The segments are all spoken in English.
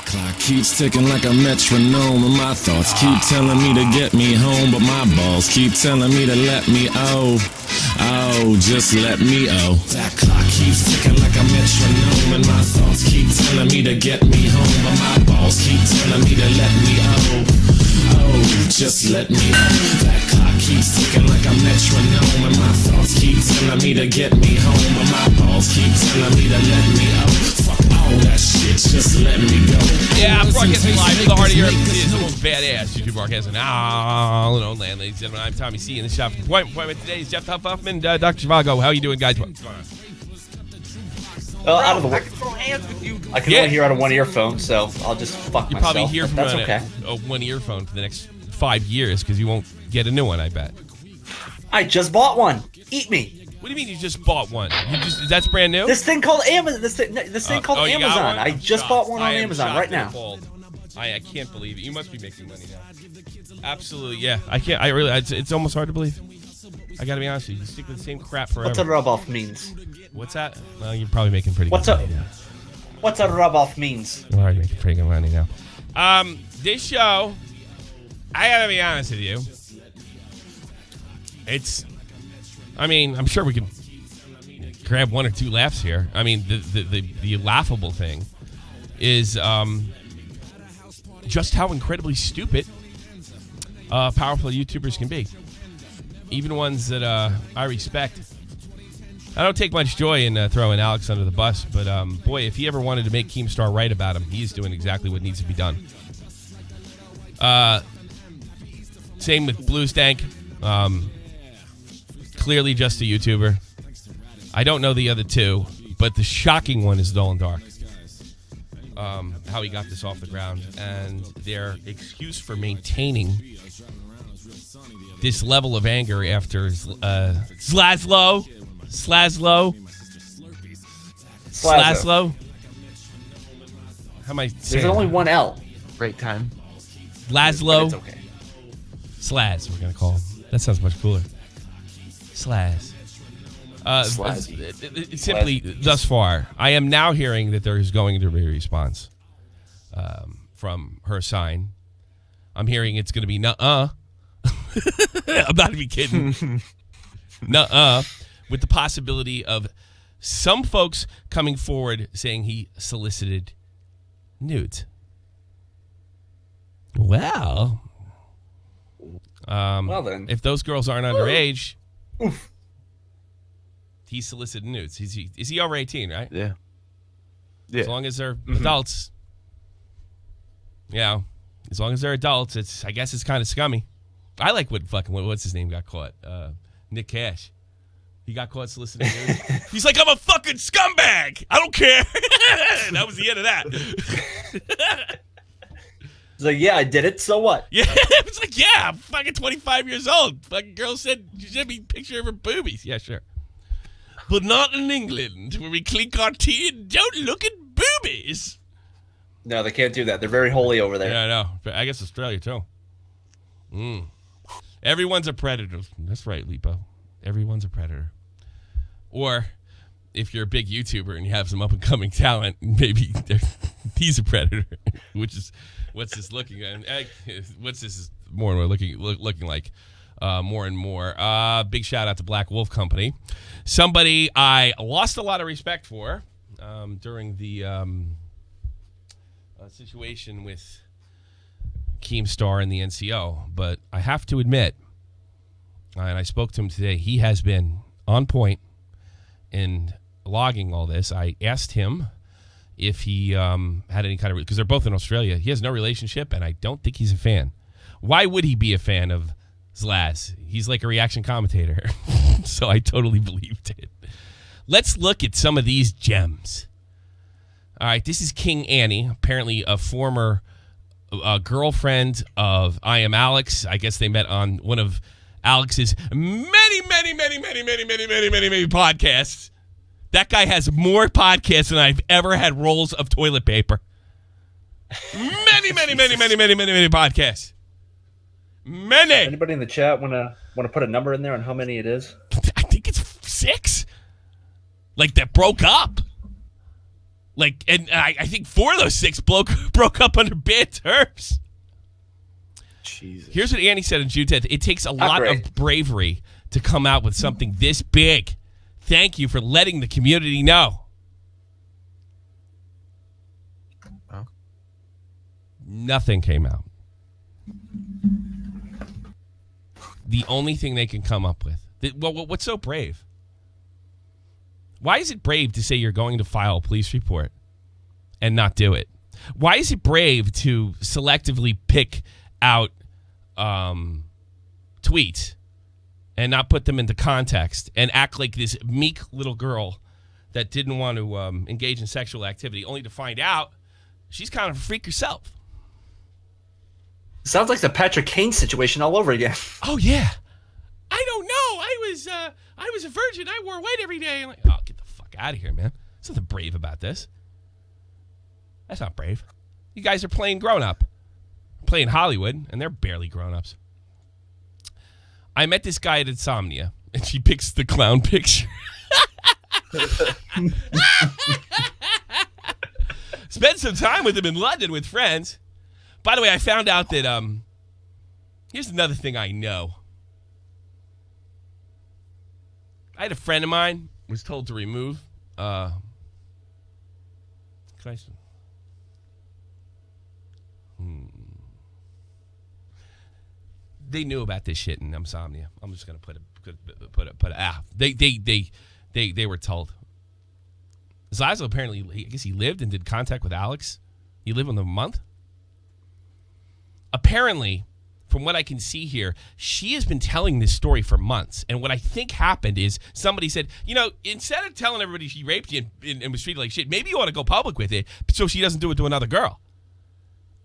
Clock keeps ticking like a metronome, and my thoughts keep telling me to get me home, but my balls keep telling me to let me just let me That clock keeps ticking like a metronome, and my thoughts keep telling me to get me home, but my balls keep telling me to let me just let me That clock keeps ticking like a metronome, and my thoughts keep telling me to get me home, but my balls keep telling me to let me Fuck all that shit, just let me go. Yeah, I'm broadcasting live from the heart of Europe. It is the most badass YouTube broadcasting all in Dolan. Ladies and gentlemen, I'm Tommy C. in the shop. Appointment today is Jeff Huffman, Dr. Zhivago. How are you doing, guys? What's going on? Out of the way. I can throw hands with you. I can only hear out of one earphone, so I'll just fuck you myself. Probably hear from that's okay. One earphone for the next 5 years because you won't get a new one, I bet. I just bought one. Eat me. What do you mean you just bought one? That's brand new? This thing called Amazon. This thing called Amazon. I just bought one on Amazon right now. I can't believe it. You must be making money now. Absolutely, yeah. I can't. I really. It's almost hard to believe. I gotta be honest with you. You stick with the same crap forever. What's a rub-off means? What's that? Well, you're probably making pretty good money now. What's a rub-off means? You're already making pretty good money now. This show, I gotta be honest with you. I mean, I'm sure we can grab one or two laughs here. I mean, the laughable thing is just how incredibly stupid powerful YouTubers can be. Even ones that I respect. I don't take much joy in throwing Alex under the bus, but boy, if he ever wanted to make Keemstar right about him, he's doing exactly what needs to be done. Same with BluesDank. Clearly just a YouTuber. I don't know the other two, but the shocking one is Dolan Dark. How he got this off the ground, and their excuse for maintaining this level of anger after Slaslow. How am I saying? There's only one L. Break time. Laszlo. It's okay. Slaz, we're gonna call him. That sounds much cooler. Slaz. Simply, thus far, I am now hearing that there is going to be a response from her sign. I'm hearing it's going to be nuh-uh. I'm not even kidding. Nuh-uh. With the possibility of some folks coming forward saying he solicited nudes. Well, then. If those girls aren't underage, he solicited nudes. Is he over 18, right? Yeah. As long as they're adults. Yeah. As long as they're adults, I guess it's kind of scummy. I like what's his name got caught? Nick Cash. He got caught soliciting nudes. He's like, I'm a fucking scumbag. I don't care. That was the end of that. He's like, yeah, I did it. So what? Yeah, it's like, yeah, I'm fucking 25 years old. Fucking girl said you sent me a picture of her boobies. Yeah, sure. But not in England, where we clink our tea and don't look at boobies. No, they can't do that. They're very holy over there. Yeah, I know. But I guess Australia, too. Everyone's a predator. That's right, Lipo. Everyone's a predator. Or if you're a big YouTuber and you have some up-and-coming talent, maybe he's a predator, which is what's this looking at? What's this more and more looking like? More and more. Big shout out to Black Wolf Company. Somebody I lost a lot of respect for during the situation with Keemstar and the NCO. But I have to admit, and I spoke to him today, he has been on point in logging all this. I asked him if he had any kind of, because they're both in Australia. He has no relationship, and I don't think he's a fan. Why would he be a fan of Zlaz? He's like a reaction commentator. So I totally believed it. Let's look at some of these gems. All right, this is KingAni, apparently a former girlfriend of ImAllexx. I guess they met on one of Alex's many podcasts. That guy has more podcasts than I've ever had rolls of toilet paper. Many podcasts. Many. Anybody in the chat want to put a number in there on how many it is? I think it's 6. Like that broke up. And I think 4 of those 6 broke up under bad terms. Jesus. Here's what Annie said on June 10th. It takes a lot of bravery to come out with something this big. Thank you for letting the community know. Oh. Nothing came out. The only thing they can come up with. What's so brave? Why is it brave to say you're going to file a police report and not do it? Why is it brave to selectively pick out tweets and not put them into context and act like this meek little girl that didn't want to engage in sexual activity, only to find out she's kind of a freak herself? Sounds like the Patrick Kane situation all over again. Oh, yeah. I don't know. I was a virgin. I wore white every day. I'm like, oh, get the fuck out of here, man. There's nothing brave about this. That's not brave. You guys are playing grown-up. Playing Hollywood, and they're barely grown-ups. I met this guy at Insomnia, and she picks the clown picture. Spent some time with him in London with friends. By the way, I found out that, here's another thing I know. I had a friend of mine was told to remove, They knew about this shit in Insomnia. I'm just gonna they were told. Zazzle apparently, I guess he lived and did contact with Alex. He lived with him a month. Apparently, from what I can see here, she has been telling this story for months. And what I think happened is somebody said, instead of telling everybody she raped you and was treated like shit, maybe you ought to go public with it so she doesn't do it to another girl.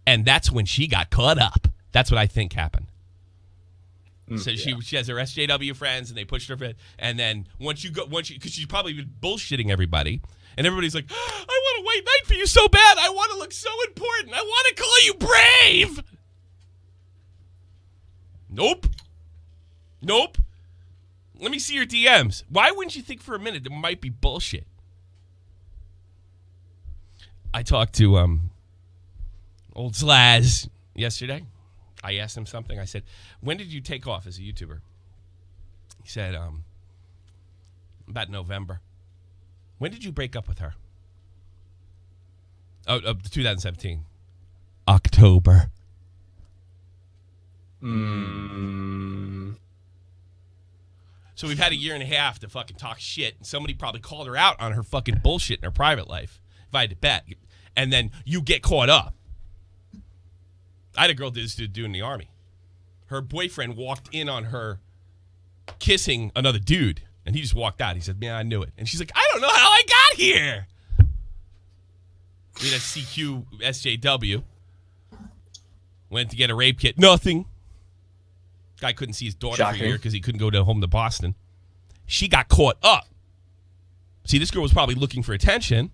And that's when she got caught up. That's what I think happened. So yeah. She has her SJW friends, and they pushed her. And then because she's probably been bullshitting everybody, and everybody's like, I want a white knight for you so bad. I want to look so important. I want to call you brave. Nope. Let me see your DMs. Why wouldn't you think for a minute there might be bullshit? I talked to old Slaz yesterday. I asked him something. I said, when did you take off as a YouTuber? He said, about November. When did you break up with her? Oh, 2017. October. So we've had a year and a half to fucking talk shit. And somebody probably called her out on her fucking bullshit in her private life, if I had to bet. And then you get caught up. I had a girl do this to do in the Army. Her boyfriend walked in on her kissing another dude, and he just walked out. He said, man, I knew it. And she's like, I don't know how I got here. We had a CQ SJW. Went to get a rape kit. Nothing. Guy couldn't see his daughter for a year because he couldn't go home to Boston. She got caught up. See, this girl was probably looking for attention.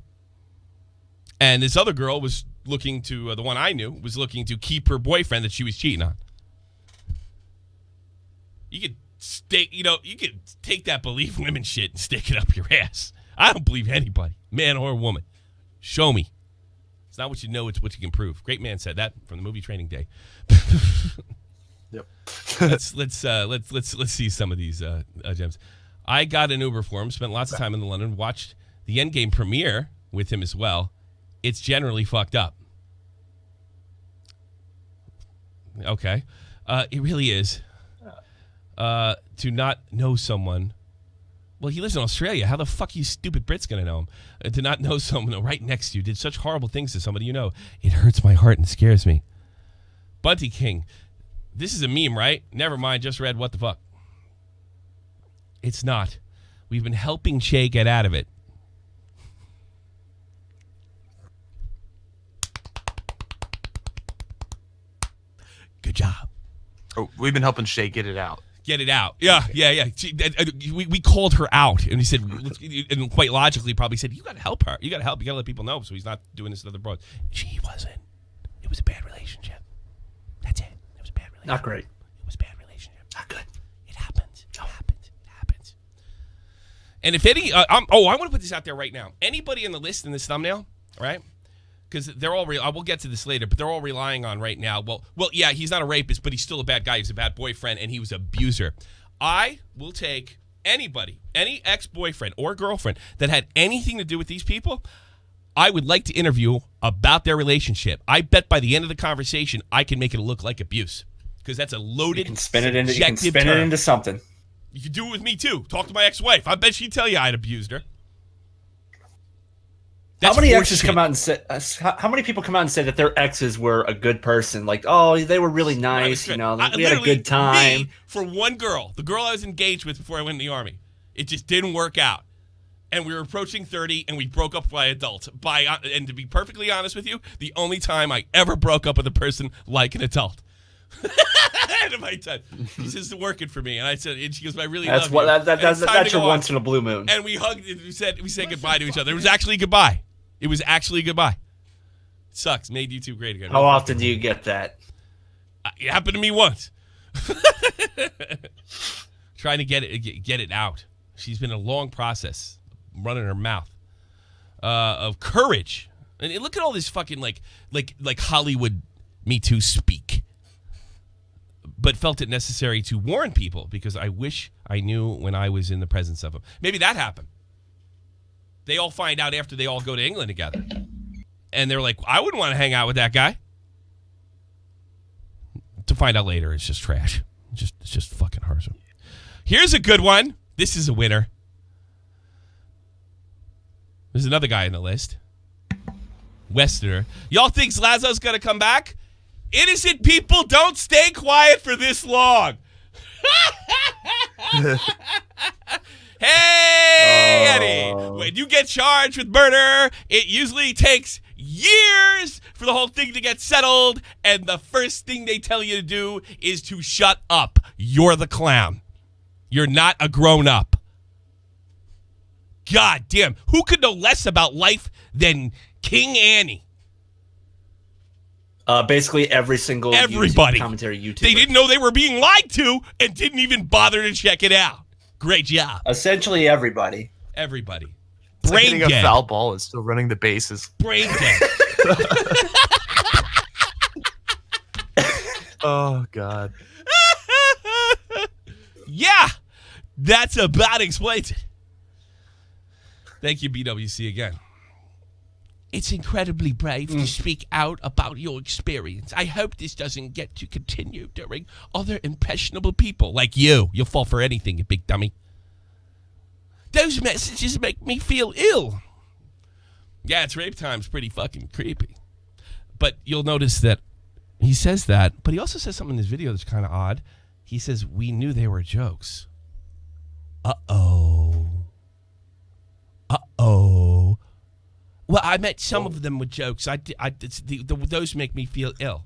And this other girl was looking to, the one I knew, was looking to keep her boyfriend that she was cheating on. You could you could take that believe women shit and stick it up your ass. I don't believe anybody, man or woman. Show me. It's not what you know, it's what you can prove. Great man said that from the movie Training Day. Yep. let's see some of these gems. I got an Uber for him, spent lots of time in London, watched the Endgame premiere with him as well. It's generally fucked up. Okay. It really is. To not know someone. Well, he lives in Australia. How the fuck are you stupid Brits going to know him? To not know someone right next to you did such horrible things to somebody you know. It hurts my heart and scares me. Bunty King. This is a meme, right? Never mind. Just read what the fuck. It's not. We've been helping Shay get out of it. Good job. Oh, we've been helping Shay get it out. Get it out. Yeah. We called her out, and he said, and quite logically probably said, you got to help her. You got to help. You got to let people know so he's not doing this to other bros. She wasn't. It was a bad relationship. That's it. It was a bad relationship. Not great. It was a bad relationship. Not good. It happens. It happens. And if any, I want to put this out there right now. Anybody in the list in this thumbnail right? Because they're all we'll get to this later, but they're all relying on right now. Well, yeah, he's not a rapist, but he's still a bad guy. He's a bad boyfriend, and he was an abuser. I will take anybody, any ex-boyfriend or girlfriend that had anything to do with these people. I would like to interview about their relationship. I bet by the end of the conversation, I can make it look like abuse, because that's a loaded, you can spin it into something. You can do it with me too. Talk to my ex-wife. I bet she'd tell you I'd abused her. That's how many exes come out and say? How many people come out and say that their exes were a good person? Like, oh, they were really nice. We had a good time. For one girl, the girl I was engaged with before I went in the Army, it just didn't work out, and we were approaching 30, and we broke up by adults. And to be perfectly honest with you, the only time I ever broke up with a person like an adult. Ahead of my time. This isn't working for me, and I said, and she goes, "I really love you." That's your once in a blue moon. And we hugged. And we said goodbye to each other. It was actually goodbye. It was actually goodbye. It sucks. Made YouTube great again. How often do you get that? It happened to me once. Trying to get it out. She's been a long process, running her mouth of courage. And look at all this fucking like Hollywood Me Too speak. But felt it necessary to warn people because I wish I knew when I was in the presence of them. Maybe that happened. They all find out after they all go to England together. And they're like, I wouldn't want to hang out with that guy. To find out later, it's just trash. It's just fucking awesome. Here's a good one. This is a winner. There's another guy in the list. Weesterner. Y'all think Lazo's going to come back? Innocent people don't stay quiet for this long. Hey, Eddie, when you get charged with murder, it usually takes years for the whole thing to get settled, and the first thing they tell you to do is to shut up. You're the clown. You're not a grown-up. God damn, who could know less about life than KingAni? Basically every single everybody commentary YouTuber. They didn't know they were being lied to and didn't even bother to check it out. Great job. Essentially everybody. Everybody. It's Brain like hitting dead. a foul ball and still running the bases. Brain dead. Oh, God. Yeah. That's about explains it. Thank you, BWC, again. It's incredibly brave to speak out about your experience. I hope this doesn't get to continue during other impressionable people like you. You'll fall for anything, you big dummy. Those messages make me feel ill. Yeah, it's rape time's pretty fucking creepy. But you'll notice that he says that, but he also says something in his video that's kind of odd. He says, we knew they were jokes. Uh-oh. Uh-oh. Well, I meant some of them were jokes. Those make me feel ill.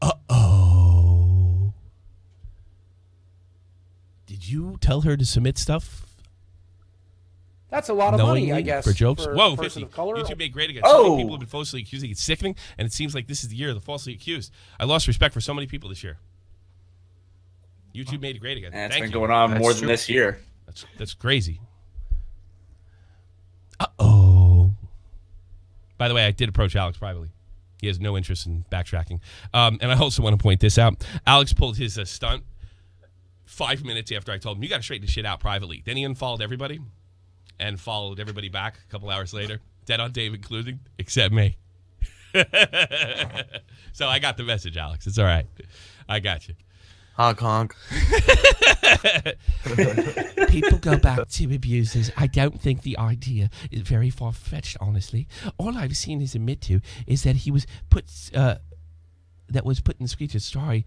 Uh-oh. Did you tell her to submit stuff? That's a lot of money, I guess. For jokes? For Whoa, a person 50. of color. YouTube made great again. So many people have been falsely accusing. It's sickening, and it seems like this is the year of the falsely accused. I lost respect for so many people this year. YouTube made it great again. And it's been going on more than this year. That's crazy. Uh-oh. By the way, I did approach Alex privately. He has no interest in backtracking. And I also want to point this out. Alex pulled his stunt 5 minutes after I told him, you got to straighten this shit out privately. Then he unfollowed everybody and followed everybody back a couple hours later. Dead on Dave including, except me. So I got the message, Alex. It's all right. I got you. Honk, honk. People go back to abusers. I don't think the idea is very far-fetched, honestly. All I've seen is admit to is that he was put in the screeches. Sorry,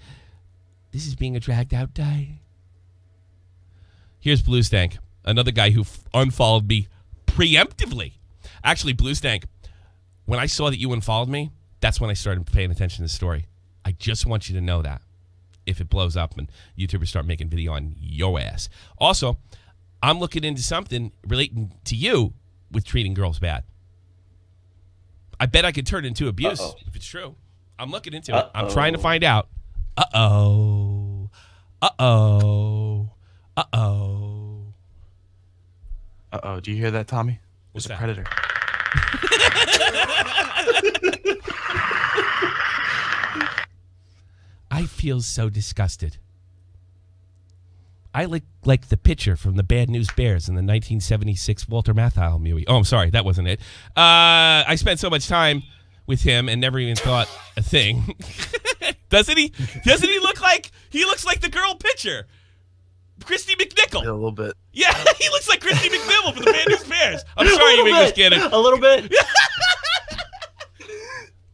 this is being a dragged-out day. Here's BluesDank, another guy who unfollowed me preemptively. Actually, BluesDank, when I saw that you unfollowed me, that's when I started paying attention to the story. I just want you to know that. If it blows up and YouTubers start making video on your ass. Also, I'm looking into something relating to you with treating girls bad. I bet I could turn it into abuse if it's true. I'm looking into it. I'm trying to find out. Uh-oh. Uh-oh. Uh-oh. Uh-oh. Do you hear that, Tommy? What's There's that? a predator. I feel so disgusted. I like the pitcher from the Bad News Bears in the 1976 Walter Matthau movie. Oh, I'm sorry, that wasn't it. I spent so much time with him and never even thought a thing. Doesn't he? Doesn't he look like he looks like the girl pitcher, Christy McNichol? Yeah, a little bit. Yeah, he looks like Christy McNichol from the Bad News Bears. I'm sorry, you English kid. A little bit.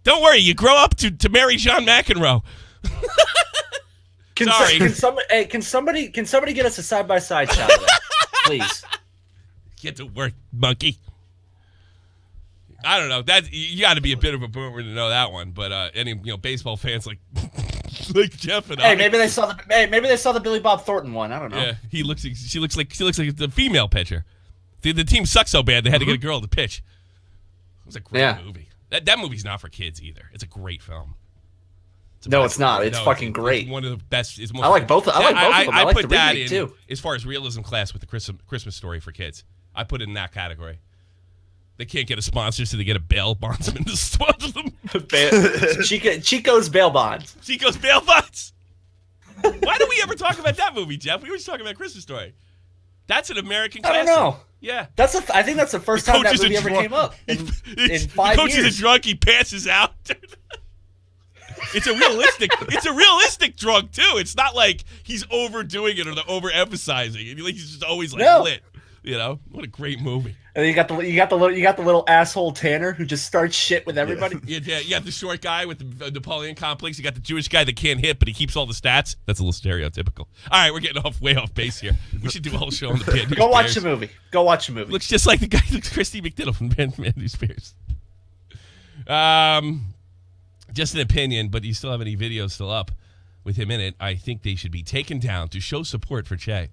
Don't worry, you grow up to marry John McEnroe. Sorry. Can somebody get us a side-by-side shot of that, please? Get to work, monkey. I don't know. That you got to be a bit of a boomer to know that one, but any baseball fans like like Jeff and I. Hey, maybe they saw the Billy Bob Thornton one. I don't know. Yeah, she looks like the female pitcher. The team sucks so bad they had to get a girl to pitch. It was a great movie. That movie's not for kids either. It's a great film. It's not. It's fucking great. It's one of the best. I like both. I like both of them. I like put the that remake in too. As far as realism class with the Christmas Story for kids. I put it in that category. They can't get a sponsor, so they get a bail bondsman to sponsor them. Chico's bail bonds. Chico's bail bonds. Why do we ever talk about that movie, Jeff? We were just talking about Christmas Story. That's an American classic. I don't know. Yeah. I think that's the first time that movie ever came up in 5 years. The coach is a drunk. He passes out. It's a realistic drug too. It's not like he's overdoing it or overemphasizing it. He's just always lit. What a great movie. And then you got the little asshole Tanner who just starts shit with everybody. Yeah. You got the short guy with the Napoleon complex. You got the Jewish guy that can't hit, but he keeps all the stats. That's a little stereotypical. All right, we're getting way off base here. We should do a whole show on the Bad News Go watch the movie. Go watch the movie. Looks just like the guy who looks Christy McNichol from Bad News Bears. Just an opinion, but you still have any videos still up with him in it. I think they should be taken down to show support for Che.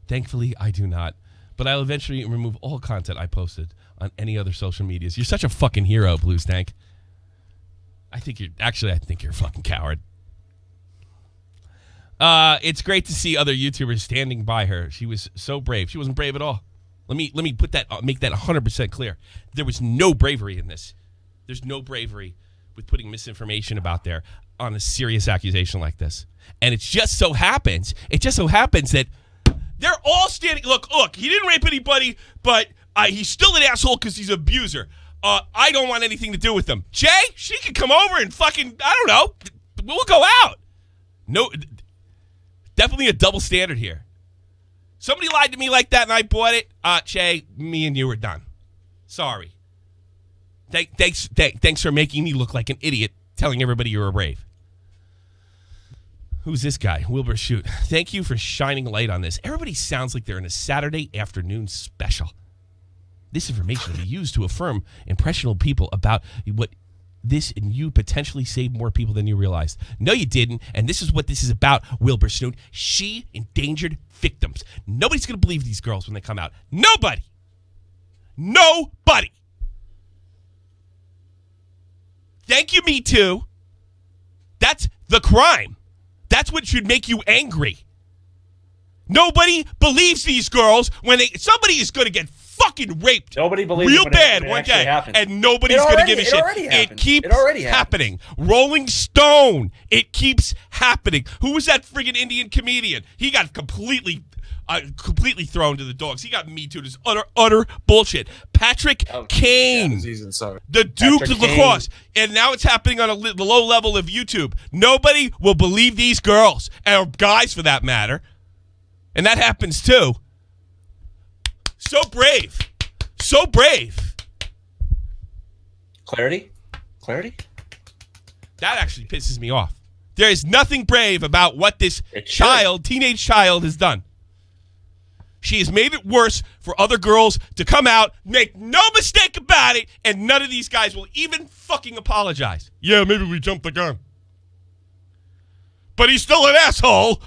Thankfully, I do not. But I'll eventually remove all content I posted on any other social medias. You're such a fucking hero, BluesDank. I think you're a fucking coward. It's great to see other YouTubers standing by her. She was so brave. She wasn't brave at all. Let me make that 100% clear. There was no bravery in this. There's no bravery with putting misinformation about there on a serious accusation like this. And it just so happens that they're all standing. Look, he didn't rape anybody, but he's still an asshole because he's an abuser. I don't want anything to do with him. Jay, she can come over and fucking, I don't know, we'll go out. No, definitely a double standard here. Somebody lied to me like that and I bought it. Jay, me and you are done. Sorry. Thanks for making me look like an idiot telling everybody you're a brave. Who's this guy? Wilbur Shoot. Thank you for shining light on this. Everybody sounds like they're in a Saturday afternoon special. This information will be used to affirm impressionable people about what this and you potentially saved more people than you realized. No, you didn't. And this is what this is about, Wilbur Snoot. She endangered victims. Nobody's going to believe these girls when they come out. Nobody. Thank you, Me Too. That's the crime. That's what should make you angry. Nobody believes these girls when somebody is going to get fucking raped. Nobody believes real it bad when it one actually day, happens. and nobody's going to give a shit. It keeps happening. Rolling Stone. It keeps happening. Who was that friggin' Indian comedian? He got completely thrown to the dogs. He got Me Too. This utter bullshit. Patrick Kane, the Duke of lacrosse, and now it's happening on the low level of YouTube. Nobody will believe these girls, or guys for that matter, and that happens too. So brave. Clarity. That actually pisses me off. There is nothing brave about what this teenage child has done. She has made it worse for other girls to come out, make no mistake about it, and none of these guys will even fucking apologize. Yeah, maybe we jumped the gun. But he's still an asshole.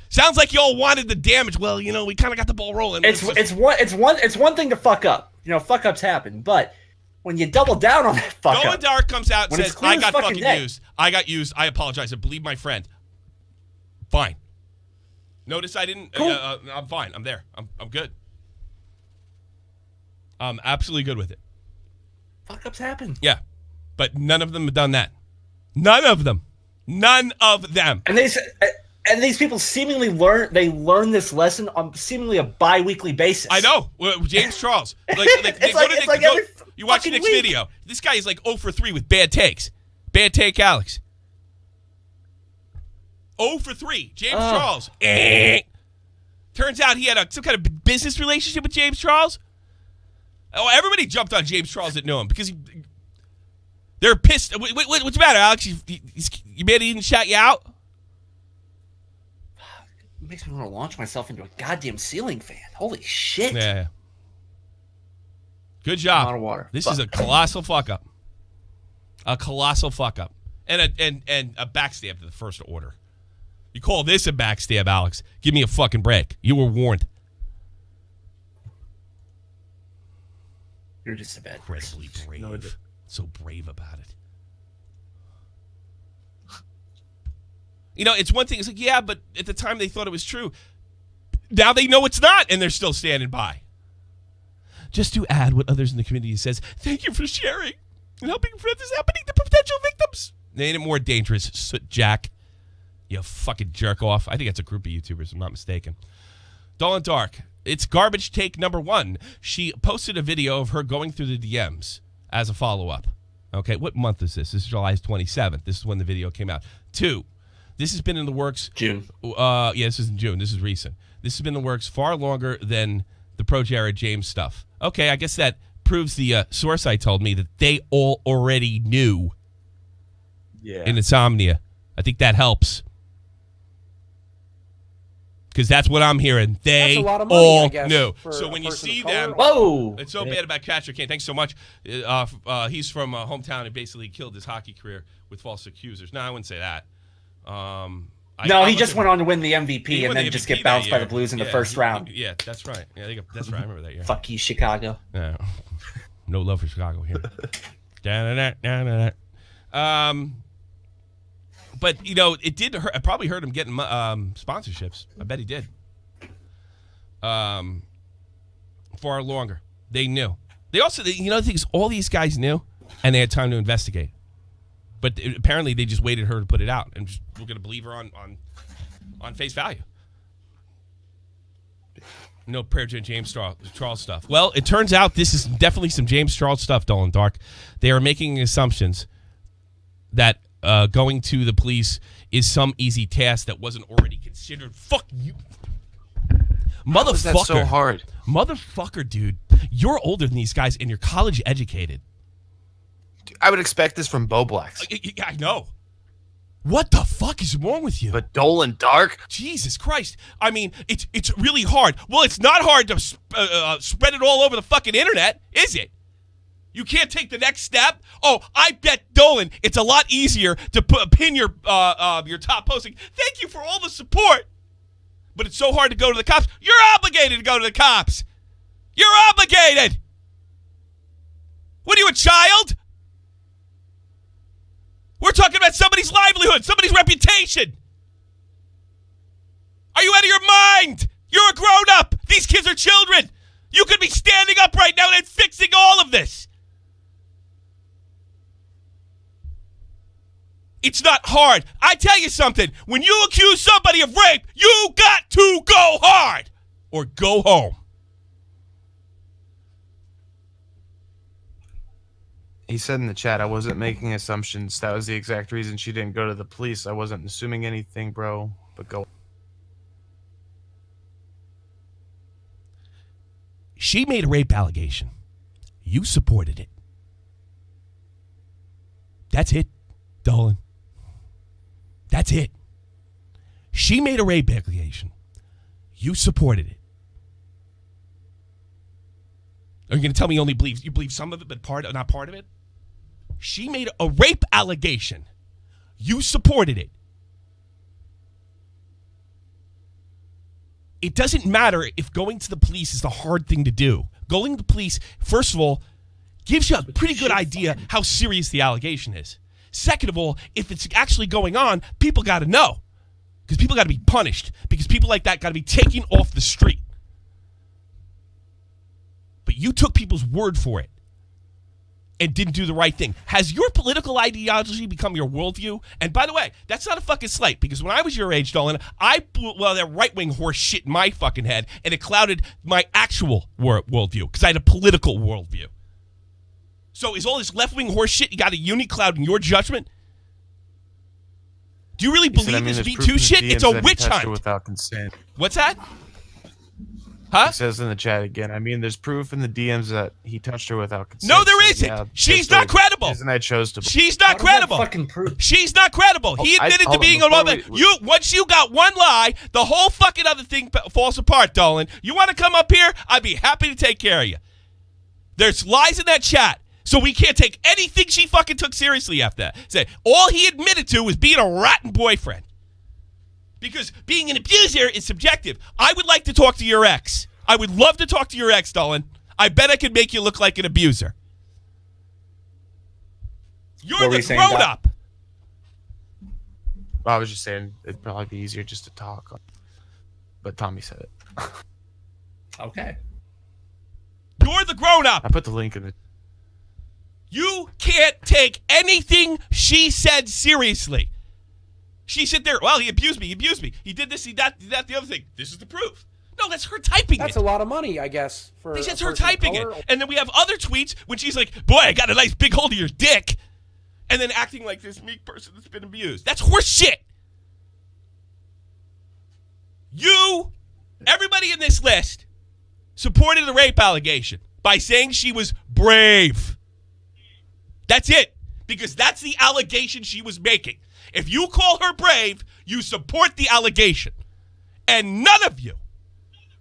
Sounds like you all wanted the damage. Well, we kind of got the ball rolling. It's one thing to fuck up. Fuck ups happen, but when you double down on that fuck up. Dolan Dark comes out and says, I got fucking used. I got used. I apologize. I believe my friend. Fine. Notice I didn't. Cool. I'm fine. I'm there. I'm good. I'm absolutely good with it. Fuck ups happen. Yeah. But none of them have done that. None of them. None of them. And these people seemingly learn this lesson on seemingly a bi-weekly basis. I know. James Charles. You watch Nick's video. This guy is like 0 for 3 with bad takes. Bad take, Alex. 0 for 3. James Charles. Turns out he had some kind of business relationship with James Charles. Oh, everybody jumped on James Charles that knew him because they're pissed. What's the matter, Alex? You mad he didn't shout you out? It makes me want to launch myself into a goddamn ceiling fan. Holy shit. Yeah. Good job. I'm out of water. This is a colossal fuck up. A colossal fuck up. And a backstab to the first order. You call this a backstab, Alex? Give me a fucking break. You were warned. You're just a bad Incredibly brave. No, so brave about it. You know, it's one thing. It's like, yeah, but at the time they thought it was true. Now they know it's not, and they're still standing by. Just to add what others in the community says, thank you for sharing and helping prevent this happening to potential victims. They ain't it more dangerous, Soot Jack. You fucking jerk off. I think that's a group of YouTubers, if I'm not mistaken. Dolan Dark. It's garbage take number 1. She posted a video of her going through the DMs as a follow-up. Okay, what month is this? This is July 27th. This is when the video came out. 2, this has been in the works. June. This is in June. This is recent. This has been in the works far longer than the Pro Jared James stuff. Okay, I guess that proves the source I told me that they all already knew in Insomnia. I think that helps. Because that's what I'm hearing. They That's a lot of money, all I guess, knew. for So a when you person see of color. them, Whoa! it's so bad about Catcher Kane. Thanks so much. He's from hometown and basically killed his hockey career with false accusers. No, I wouldn't say that. He just went on to win the MVP and then just get bounced by the Blues in the first round. Yeah, that's right. Yeah, that's right. I remember that year. Fuck you, Chicago. Yeah. No love for Chicago here. But, you know, it did hurt. I probably heard him getting sponsorships. I bet he did. Far longer. They knew. They also, the thing is, all these guys knew, and they had time to investigate. But apparently they just waited her to put it out, and we're going to believe her on face value. No prayer to James Charles stuff. Well, it turns out this is definitely some James Charles stuff, Dolan Dark. They are making assumptions that going to the police is some easy task that wasn't already considered. Fuck you. Motherfucker. How is that so hard? Motherfucker, dude. You're older than these guys and you're college educated. I would expect this from Bo Blacks. I know. What the fuck is wrong with you? But Dolan Dark? Jesus Christ. I mean, it's really hard. Well, it's not hard to spread it all over the fucking internet, is it? You can't take the next step? Oh, I bet, Dolan, it's a lot easier to pin your top posting. Thank you for all the support. But it's so hard to go to the cops. You're obligated to go to the cops. You're obligated. What are you, a child? We're talking about somebody's livelihood, somebody's reputation. Are you out of your mind? You're a grown-up. These kids are children. You could be standing up right now and fixing all of this. It's not hard. I tell you something. When you accuse somebody of rape, you got to go hard or go home. He said in the chat, I wasn't making assumptions. That was the exact reason she didn't go to the police. I wasn't assuming anything, bro. But go. She made a rape allegation. You supported it. That's it, Dolan. That's it. She made a rape allegation. You supported it. Are you going to tell me you believe some of it, but not part of it? She made a rape allegation. You supported it. It doesn't matter if going to the police is the hard thing to do. Going to the police, first of all, gives you a pretty good idea how serious the allegation is. Second of all, if it's actually going on, people got to know. Because people got to be punished. Because people like that got to be taken off the street. but you took people's word for it and didn't do the right thing. Has your political ideology become your worldview? And by the way, that's not a fucking slight, because when I was your age, Dolan, I blew that right-wing horse shit in my fucking head, and it clouded my actual worldview, because I had a political worldview. So is all this left-wing horse shit, you got a uni cloud in your judgment? Do you really believe this Me Too shit? It's a witch hunt. Without consent. What's that? Huh? He says in the chat again, I mean, there's proof in the DMs that he touched her without consent. No, there isn't. Yeah, she's not credible. And I chose to. She's not credible. Fucking proof. She's not credible. He admitted to being a woman. Once you got one lie, the whole fucking other thing falls apart, Dolan. You want to come up here? I'd be happy to take care of you. There's lies in that chat, so we can't take anything she fucking took seriously after that. Say all he admitted to was being a rotten boyfriend. Because being an abuser is subjective. I would like to talk to your ex. I would love to talk to your ex, Dolan. I bet I could make you look like an abuser. You're the grown-up. Well, I was just saying it'd probably be easier just to talk. But Tommy said it. Okay. You're the grown-up. I put the link in the... You can't take anything she said seriously. She sit there, well, he abused me. He did this, he did that, the other thing. This is the proof. No, that's her typing That's it. a lot of money, I guess. That's her typing it. And then we have other tweets when she's like, boy, I got a nice big hold of your dick. And then acting like this meek person that's been abused. That's horse shit. Everybody in this list supported the rape allegation by saying she was brave. That's it. Because that's the allegation she was making. If you call her brave, you support the allegation. And none of you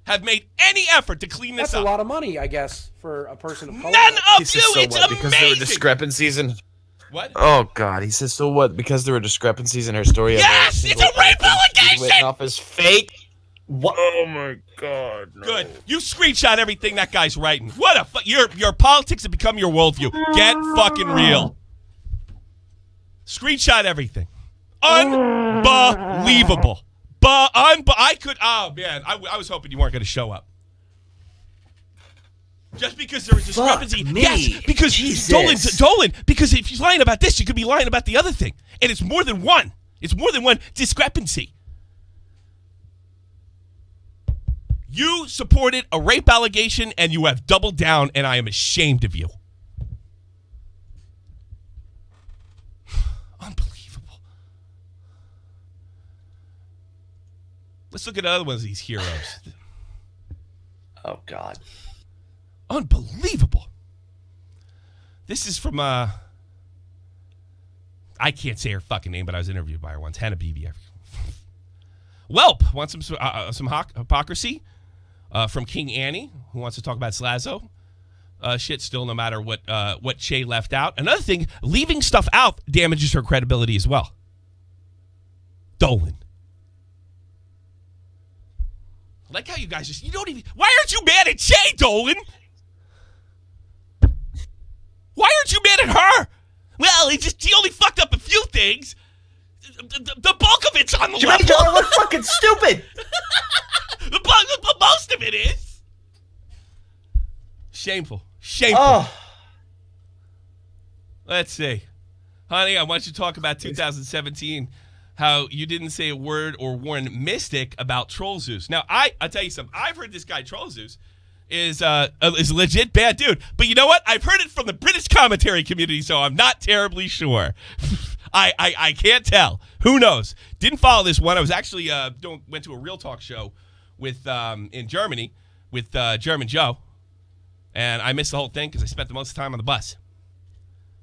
have made any effort to clean this up. That's a lot of money, I guess, for a person of color. None of you. So It's what, amazing. because there were discrepancies in... What? Oh, God. He says, so what? Because there were discrepancies in her story. Yes! It's a rape allegation! Written off as fake? What? Oh, my God. No. Good. You screenshot everything that guy's writing. What a your politics have become your worldview. Get fucking real. Screenshot everything. Unbelievable. Oh, man. I was hoping you weren't going to show up. Just because there was discrepancy. Yes, because Dolan, because if he's lying about this, you could be lying about the other thing. And it's more than one. It's more than one discrepancy. You supported a rape allegation and you have doubled down, and I am ashamed of you. Unbelievable. Let's look at other ones of these heroes. Oh, God. Unbelievable. This is from, I can't say her fucking name, but I was interviewed by her once. Hannah Beebe. Welp wants some hypocrisy from KingAni, who wants to talk about Slazo. Shit still, no matter what Shay left out. Another thing, leaving stuff out damages her credibility as well. Dolan. I like how you guys just, you don't even, why aren't you mad at Shay, Dolan? Why aren't you mad at her? Well, he only fucked up a few things. The bulk of it's on the level. Y'all look fucking stupid. the most of it is. Shameful. Oh. Let's see. Honey, I want you to talk about 2017, how you didn't say a word or warn Mystic about Troll Zeus. Now, I'll tell you something. I've heard this guy, Troll Zeus, is a legit bad dude. But you know what? I've heard it from the British commentary community, so I'm not terribly sure. I can't tell. Who knows? Didn't follow this one. I was actually went to a Real-talk show with in Germany with German Joe, and I missed the whole thing because I spent the most time on the bus.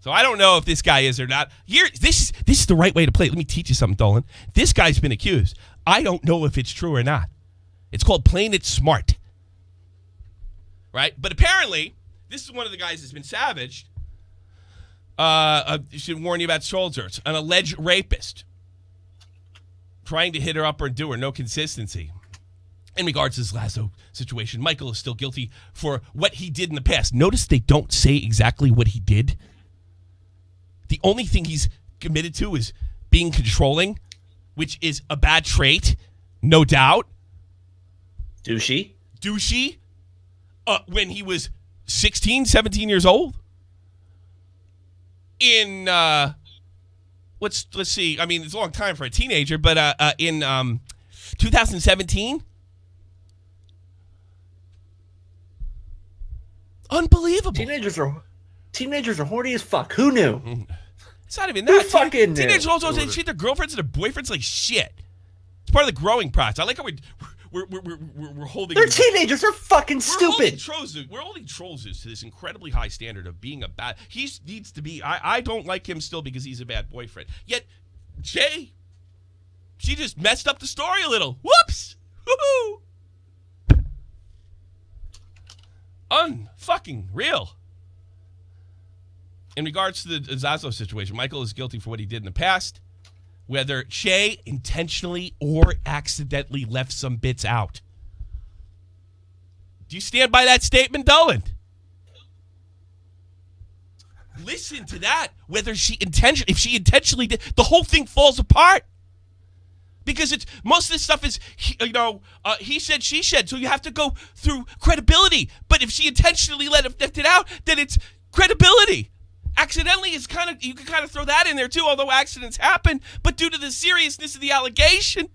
So I don't know if this guy is or not. This is the right way to play it. Let me teach you something, Dolan. This guy's been accused. I don't know if it's true or not. It's called playing it smart. Right? But apparently, this is one of the guys that's been savaged. Should warn you about soldiers. An alleged rapist. Trying to hit her up or do her. No consistency. In regards to this Lasso situation, Michael is still guilty for what he did in the past. Notice they don't say exactly what he did. The only thing he's committed to is being controlling, which is a bad trait, no doubt. Douchey. When he was 16, 17 years old. In let's see. I mean, it's a long time for a teenager, but in 2017, unbelievable. Teenagers are horny as fuck. Who knew? It's not even Who that. fucking knew? Teenagers also treat their girlfriends and their boyfriends like shit. It's part of the growing process. I like how we're holding. They're teenagers. They're fucking stupid. We're holding trolls to this incredibly high standard of being a bad. He needs to be. I don't like him still because he's a bad boyfriend. Yet, Jay, she just messed up the story a little. Whoops. Woohoo. Unfucking real. In regards to the Zazo situation, Michael is guilty for what he did in the past. Whether Shay intentionally or accidentally left some bits out. Do you stand by that statement, Dolan? Listen to that. Whether if she intentionally did, the whole thing falls apart. Because it's most of this stuff is, he said, she said. So you have to go through credibility. But if she intentionally left it out, then it's credibility. Accidentally is you can kind of throw that in there too, although accidents happen. But due to the seriousness of the allegation,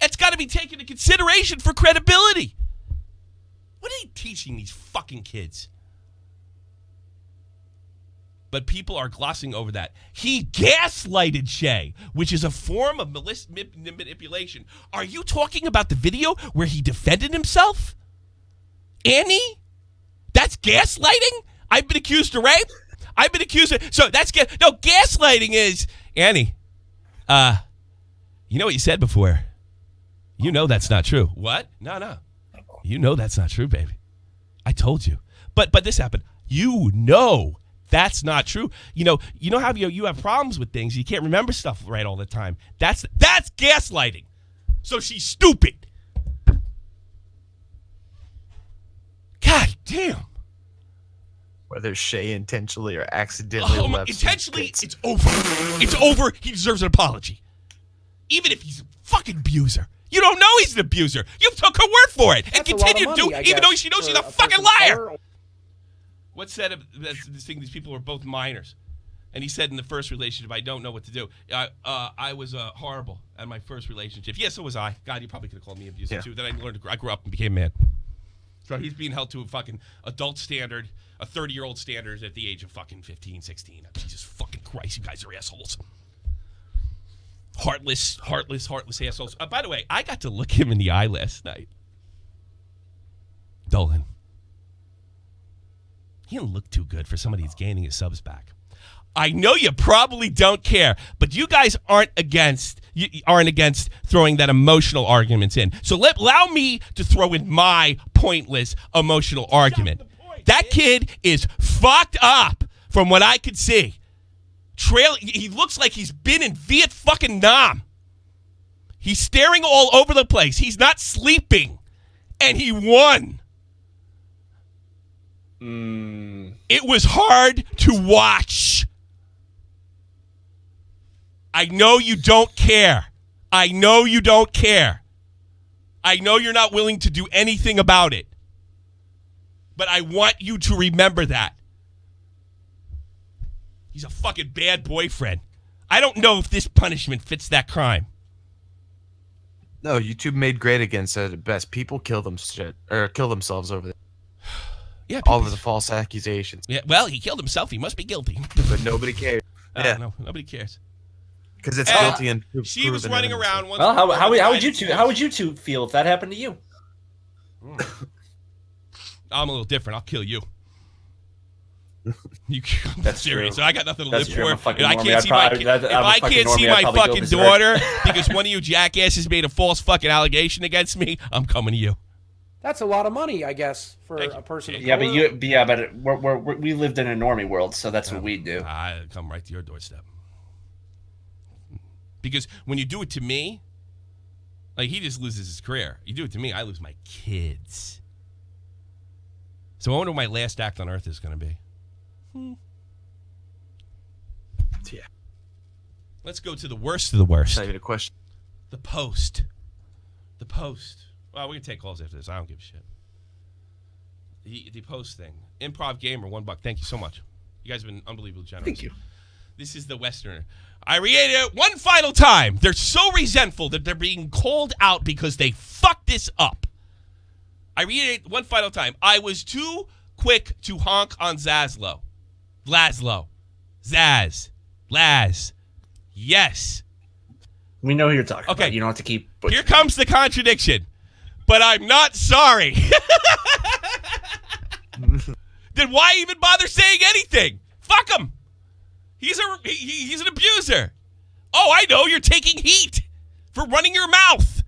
it's got to be taken into consideration for credibility. What are they teaching these fucking kids? But people are glossing over that. He gaslighted Shay, which is a form of manipulation. Are you talking about the video where he defended himself? Annie? That's gaslighting? I've been accused of rape? I've been accused of... So that's... No, gaslighting is... Annie, you know what you said before. You know that's not true. What? No. You know that's not true, baby. I told you. But this happened. You know that's not true. You know how you have problems with things. You can't remember stuff right all the time. That's gaslighting. So she's stupid. God damn. Whether Shay intentionally or accidentally left. Intentionally, it's over. It's over. He deserves an apology. Even if he's a fucking abuser. You don't know he's an abuser. You took her word for it and continue to, even though she knows she's a fucking liar. What's said of this thing? These people were both minors. And he said in the first relationship, I don't know what to do. I was horrible at my first relationship. Yeah, so was I. God, you probably could have called me abusive too. Then I grew up and became a man. So he's being held to a fucking adult standard, a 30-year-old standard at the age of fucking 15, 16. Jesus fucking Christ, you guys are assholes. Heartless assholes. By the way, I got to look him in the eye last night. Dolan. He didn't look too good for somebody who's gaining his subs back. I know you probably don't care, but you guys aren't against throwing that emotional arguments in. So allow me to throw in my pointless emotional argument. That kid is fucked up from what I could see. He looks like he's been in Viet fucking Nam. He's staring all over the place. He's not sleeping. And he won. It was hard to watch. I know you don't care. I know you don't care. I know you're not willing to do anything about it. But I want you to remember that. He's a fucking bad boyfriend. I don't know if this punishment fits that crime. No, YouTube made great against it at best. People kill themselves over there. Yeah, all of the false accusations. Yeah, well, he killed himself. He must be guilty. But nobody cares. No, nobody cares. Because it's guilty and she was running around. Well, how would you two feel if that happened to you? I'm a little different. I'll kill you. That's serious. True. So I got nothing to live for. If I can't see my fucking daughter because one of you jackasses made a false fucking allegation against me, I'm coming to you. That's a lot of money, I guess, for a person. Of yeah, color. but we lived in a normie world, so that's what we do. I come right to your doorstep. Because when you do it to me, like he just loses his career. You do it to me, I lose my kids. So I wonder what my last act on earth is going to be. Yeah. Let's go to the worst of the worst. I'll tell you the question. The Post. Well, we're going to take calls after this. I don't give a shit. The post thing. Improv Gamer, $1. Thank you so much. You guys have been unbelievably generous. Thank you. This is the Weesterner. I read it one final time. They're so resentful that they're being called out because they fucked this up. I read it one final time. I was too quick to honk on Laszlo. Zaz. Laz. Yes. We know who you're talking Okay. about. You don't have to keep... Here comes the contradiction. But I'm not sorry. Then why even bother saying anything? Fuck him. He's an abuser. Oh, I know. You're taking heat for running your mouth.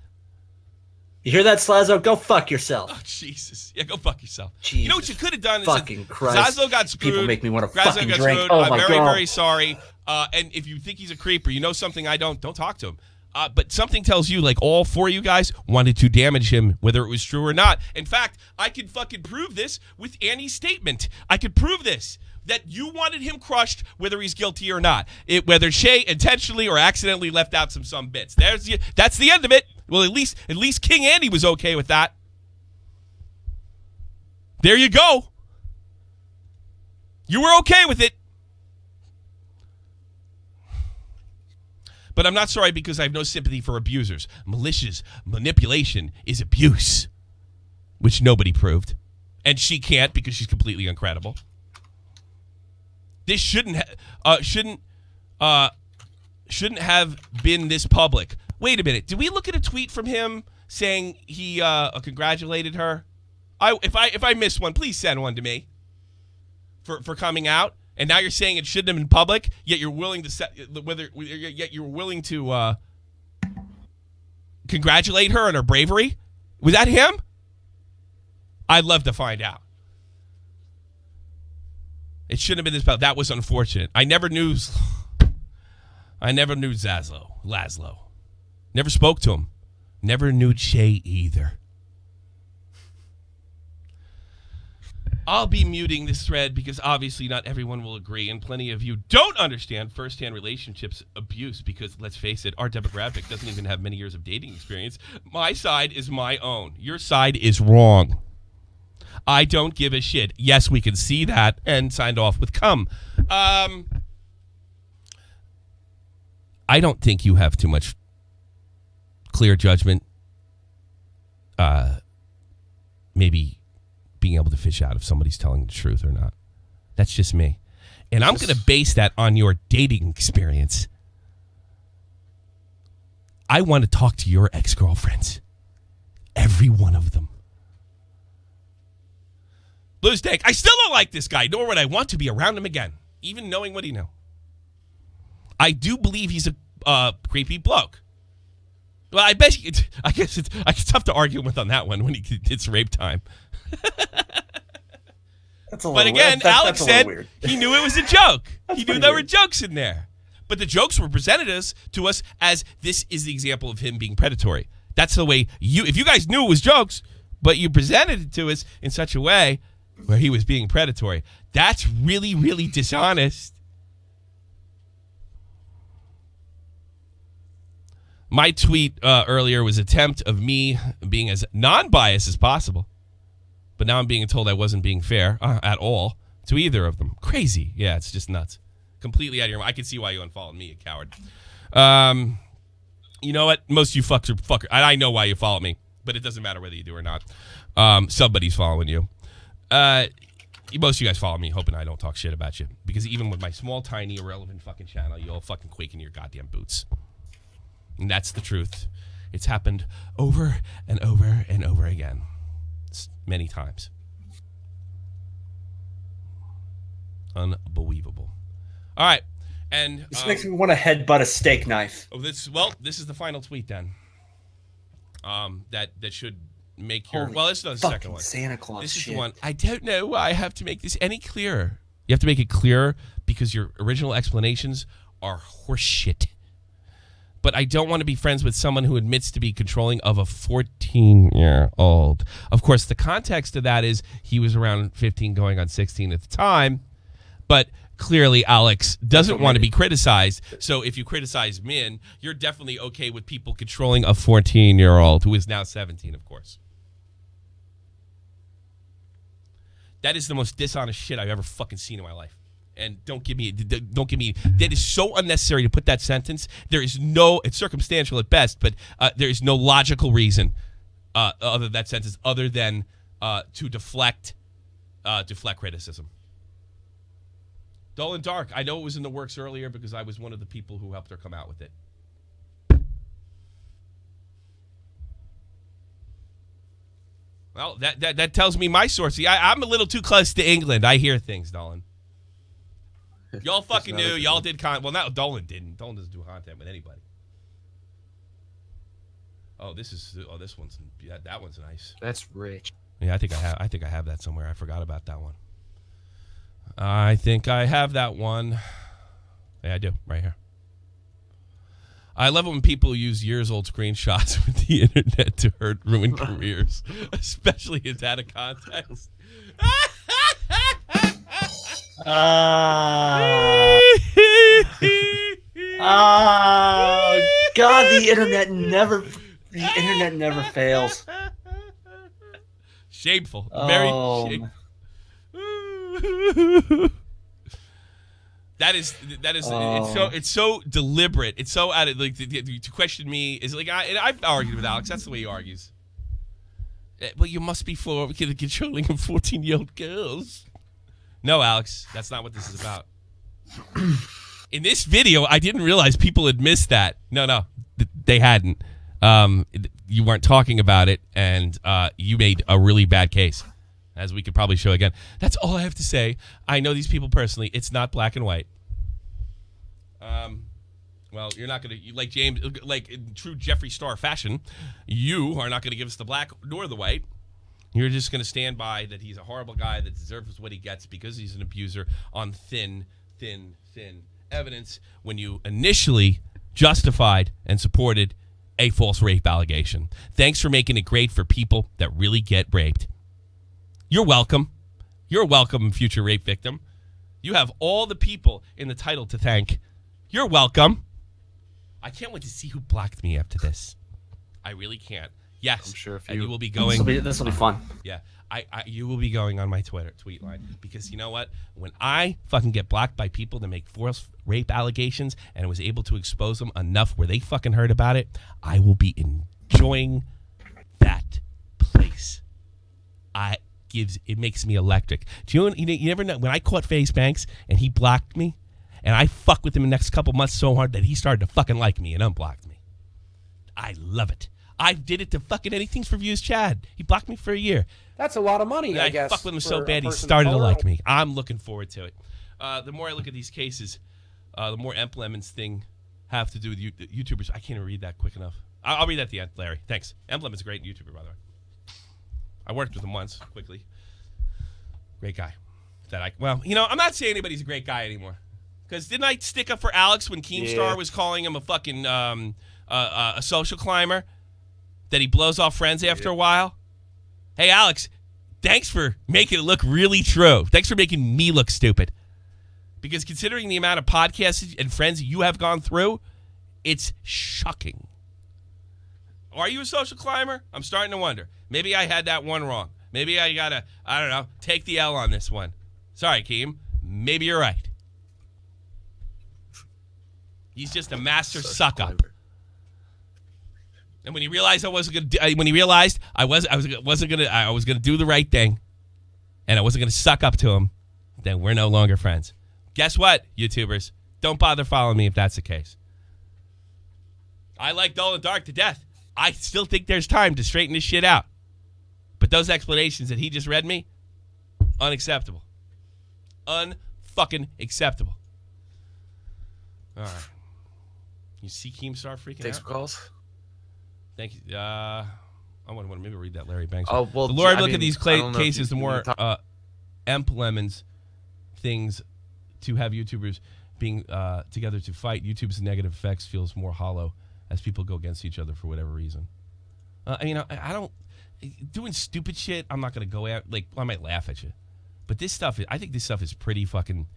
You hear that, Slazo? Go fuck yourself. Oh, Jesus. Yeah, go fuck yourself. Jesus You know what you could have done? fucking is Christ. Laszlo got screwed. People make me want to Laszlo fucking got drink. screwed. Oh, I'm my very, God. very sorry. And if you think he's a creep or you know something I don't talk to him. But something tells you, like, all four of you guys wanted to damage him, whether it was true or not. In fact, I could fucking prove this with Annie's statement. I could prove this, that you wanted him crushed, whether he's guilty or not. Whether Shay intentionally or accidentally left out some bits. That's the end of it. Well, at least KingAni was okay with that. There you go. You were okay with it. But I'm not sorry because I have no sympathy for abusers. Malicious manipulation is abuse, which nobody proved. And she can't because she's completely incredible. This shouldn't have been this public. Wait a minute. Did we look at a tweet from him saying he congratulated her? If I missed one, please send one to me for coming out. And now you're saying it shouldn't have been public, yet you're willing to congratulate her on her bravery. Was that him? I'd love to find out. It shouldn't have been this public. That was unfortunate. I never knew Laszlo. Never spoke to him. Never knew Shay either. I'll be muting this thread because obviously not everyone will agree, and plenty of you don't understand first-hand relationships abuse because, let's face it, our demographic doesn't even have many years of dating experience. My side is my own. Your side is wrong. I don't give a shit. Yes, we can see that, and signed off with cum. I don't think you have too much clear judgment. Maybe being able to fish out if somebody's telling the truth or not. That's just me. And I'm going to base that on your dating experience. I want to talk to your ex-girlfriends. Every one of them. BluesDank, I still don't like this guy, nor would I want to be around him again, even knowing what he knew. I do believe he's a creepy bloke. Well, I bet I guess it's tough to argue with on that one when it's rape time. But again, Alex said he knew it was a joke. He knew there were jokes in there. But the jokes were presented to us as this is the example of him being predatory. That's the way if you guys knew it was jokes, but you presented it to us in such a way where he was being predatory, that's really, really dishonest. My tweet earlier was an attempt of me being as non-biased as possible. But now I'm being told I wasn't being fair at all to either of them. Crazy. Yeah, it's just nuts. Completely out of your mind. I can see why you unfollowed me, you coward. You know what? Most of you fucker. I know why you follow me, but it doesn't matter whether you do or not. Somebody's following you. Most of you guys follow me hoping I don't talk shit about you. Because even with my small, tiny, irrelevant fucking channel, you all fucking quake in your goddamn boots. And that's the truth. It's happened over and over and over again. Many times. Unbelievable. All right. And this makes me want to headbutt a steak knife. This is the final tweet then. That should make your this is the second one. Santa Claus. This shit. is the one. I don't know why I have to make this any clearer. You have to make it clearer because your original explanations are horseshit. But I don't want to be friends with someone who admits to be controlling of a 14-year-old. Of course, the context of that is he was around 15 going on 16 at the time. But clearly, Alex doesn't want to be criticized. So if you criticize Min, you're definitely okay with people controlling a 14-year-old who is now 17, of course. That is the most dishonest shit I've ever fucking seen in my life. And don't give me, that is so unnecessary to put that sentence. There is no, it's circumstantial at best, but there is no logical reason other that sentence other than to deflect criticism. Dolan Dark, I know it was in the works earlier because I was one of the people who helped her come out with it. Well, that tells me my source. See, I'm a little too close to England. I hear things, Dolan. Y'all fucking knew. Y'all did content. Well, not Dolan didn't. Dolan doesn't do content with anybody. Oh, this one's that one's nice. That's rich. Yeah, I think I have that somewhere. I forgot about that one. I think I have that one. Yeah, I do. Right here. I love it when people use years-old screenshots with the internet to ruin careers, especially it's out of context. God, the internet never fails. Shameful. Very shameful. That is it's so deliberate. It's so out of like to question me is like I've argued with Alex. That's the way he argues. Well, you must be for controlling of 14-year-old girls. No, Alex, that's not what this is about. In this video, I didn't realize people had missed that. No, they hadn't. You weren't talking about it, and you made a really bad case, as we could probably show again. That's all I have to say. I know these people personally. It's not black and white. Well, you're not going to, like James, like in true Jeffree Star fashion, you are not going to give us the black nor the white. You're just going to stand by that he's a horrible guy that deserves what he gets because he's an abuser on thin evidence when you initially justified and supported a false rape allegation. Thanks for making it great for people that really get raped. You're welcome. You're welcome, future rape victim. You have all the people in the title to thank. You're welcome. I can't wait to see who blocked me after this. I really can't. Yes, I'm sure and you will be going. This will be fun. Yeah, you will be going on my tweet line because you know what? When I fucking get blocked by people that make false rape allegations and was able to expose them enough where they fucking heard about it, I will be enjoying that place. It makes me electric. Do you never know when I caught FaZe Banks and he blocked me, and I fucked with him the next couple months so hard that he started to fucking like me and unblocked me. I love it. I did it to fucking Anything's for Views Chad. He blocked me for a year. That's a lot of money, and I guess. I fucked with him so bad he started to like me. I'm looking forward to it. The more I look at these cases, the more Lemons thing have to do with YouTubers. I can't even read that quick enough. I'll read that at the end, Larry. Thanks. Lemons a great YouTuber, by the way. I worked with him once, quickly. Great guy. I'm not saying anybody's a great guy anymore. Because didn't I stick up for Alex when Keemstar was calling him a fucking a social climber? That he blows off friends after a while? Hey, Alex, thanks for making it look really true. Thanks for making me look stupid. Because considering the amount of podcasts and friends you have gone through, it's shocking. Are you a social climber? I'm starting to wonder. Maybe I had that one wrong. Maybe I gotta, I don't know, take the L on this one. Sorry, Keem. Maybe you're right. He's just a master suck-up. And when he realized I was gonna do the right thing, and I wasn't gonna suck up to him, then we're no longer friends. Guess what, YouTubers? Don't bother following me if that's the case. I like Dolan Dark to death. I still think there's time to straighten this shit out. But those explanations that he just read me, unacceptable. Unfucking acceptable. All right. You see Keemstar freaking out? Take some calls. Thank you. I want to maybe read that Larry Banks. Oh, well, the more I look at these cases, the more Lemons things to have YouTubers being together to fight YouTube's negative effects feels more hollow as people go against each other for whatever reason. I don't doing stupid shit. I'm not gonna go out like I might laugh at you, but this stuff. I think this stuff is pretty fucking.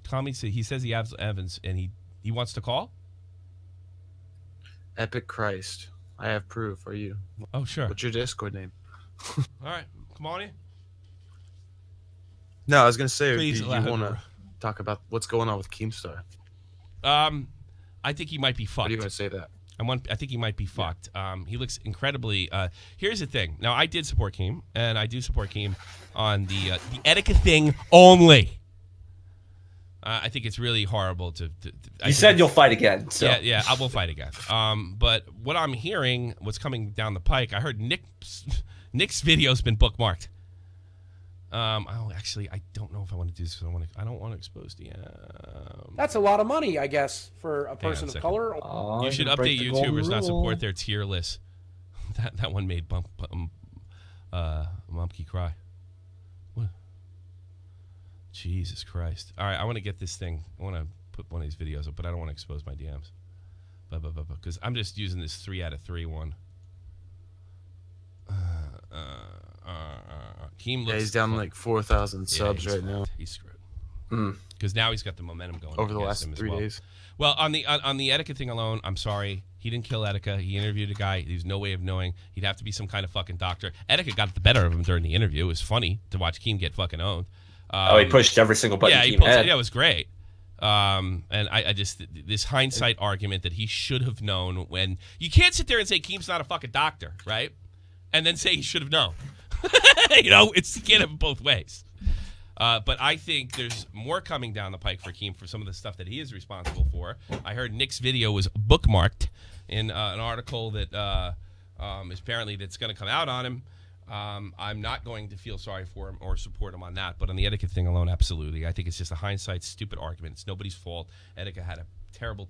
Tommy he says he has Evans and he wants to call. Epic Christ. I have proof. Are you? Oh, sure. What's your Discord name? All right, come on in. No, I was gonna say, Please do you allow want her to talk about what's going on with Keemstar? I think he might be fucked. Why do you want to say that? I think he might be fucked. He looks incredibly. Here's the thing. Now, I did support Keem, and I do support Keem on the etiquette thing only. I think it's really horrible to you said you'll fight again. So. Yeah, I will fight again. But what I'm hearing, what's coming down the pike, I heard Nick's video's been bookmarked. Actually, I don't know if I want to do this. I don't want to expose the. That's a lot of money, I guess, for a person of color. You should update YouTubers not support their tier list. That one made Mumpky cry. What? Jesus Christ! All right, I want to get this thing. I want to put one of these videos up, but I don't want to expose my DMs. Because I'm just using this 3 out of 3 one. Keem looks he's down like 4,000 subs right now. He's screwed. Because now he's got the momentum going over the last 3 days. Well, on the etiquette thing alone, I'm sorry. He didn't kill Etika. He interviewed a guy. There's no way of knowing. He'd have to be some kind of fucking doctor. Etika got the better of him during the interview. It was funny to watch Keem get fucking owned. He pushed every single button. Yeah, it was great. And I just, this hindsight argument that he should have known when, you can't sit there and say Keem's not a fucking doctor, right? And then say he should have known. You can't have it both ways. But I think there's more coming down the pike for Keem for some of the stuff that he is responsible for. I heard Nick's video was bookmarked in an article that apparently that's going to come out on him. I'm not going to feel sorry for him or support him on that, but on the etiquette thing alone, absolutely. I think it's just a hindsight stupid argument. It's nobody's fault. Etika had a terrible.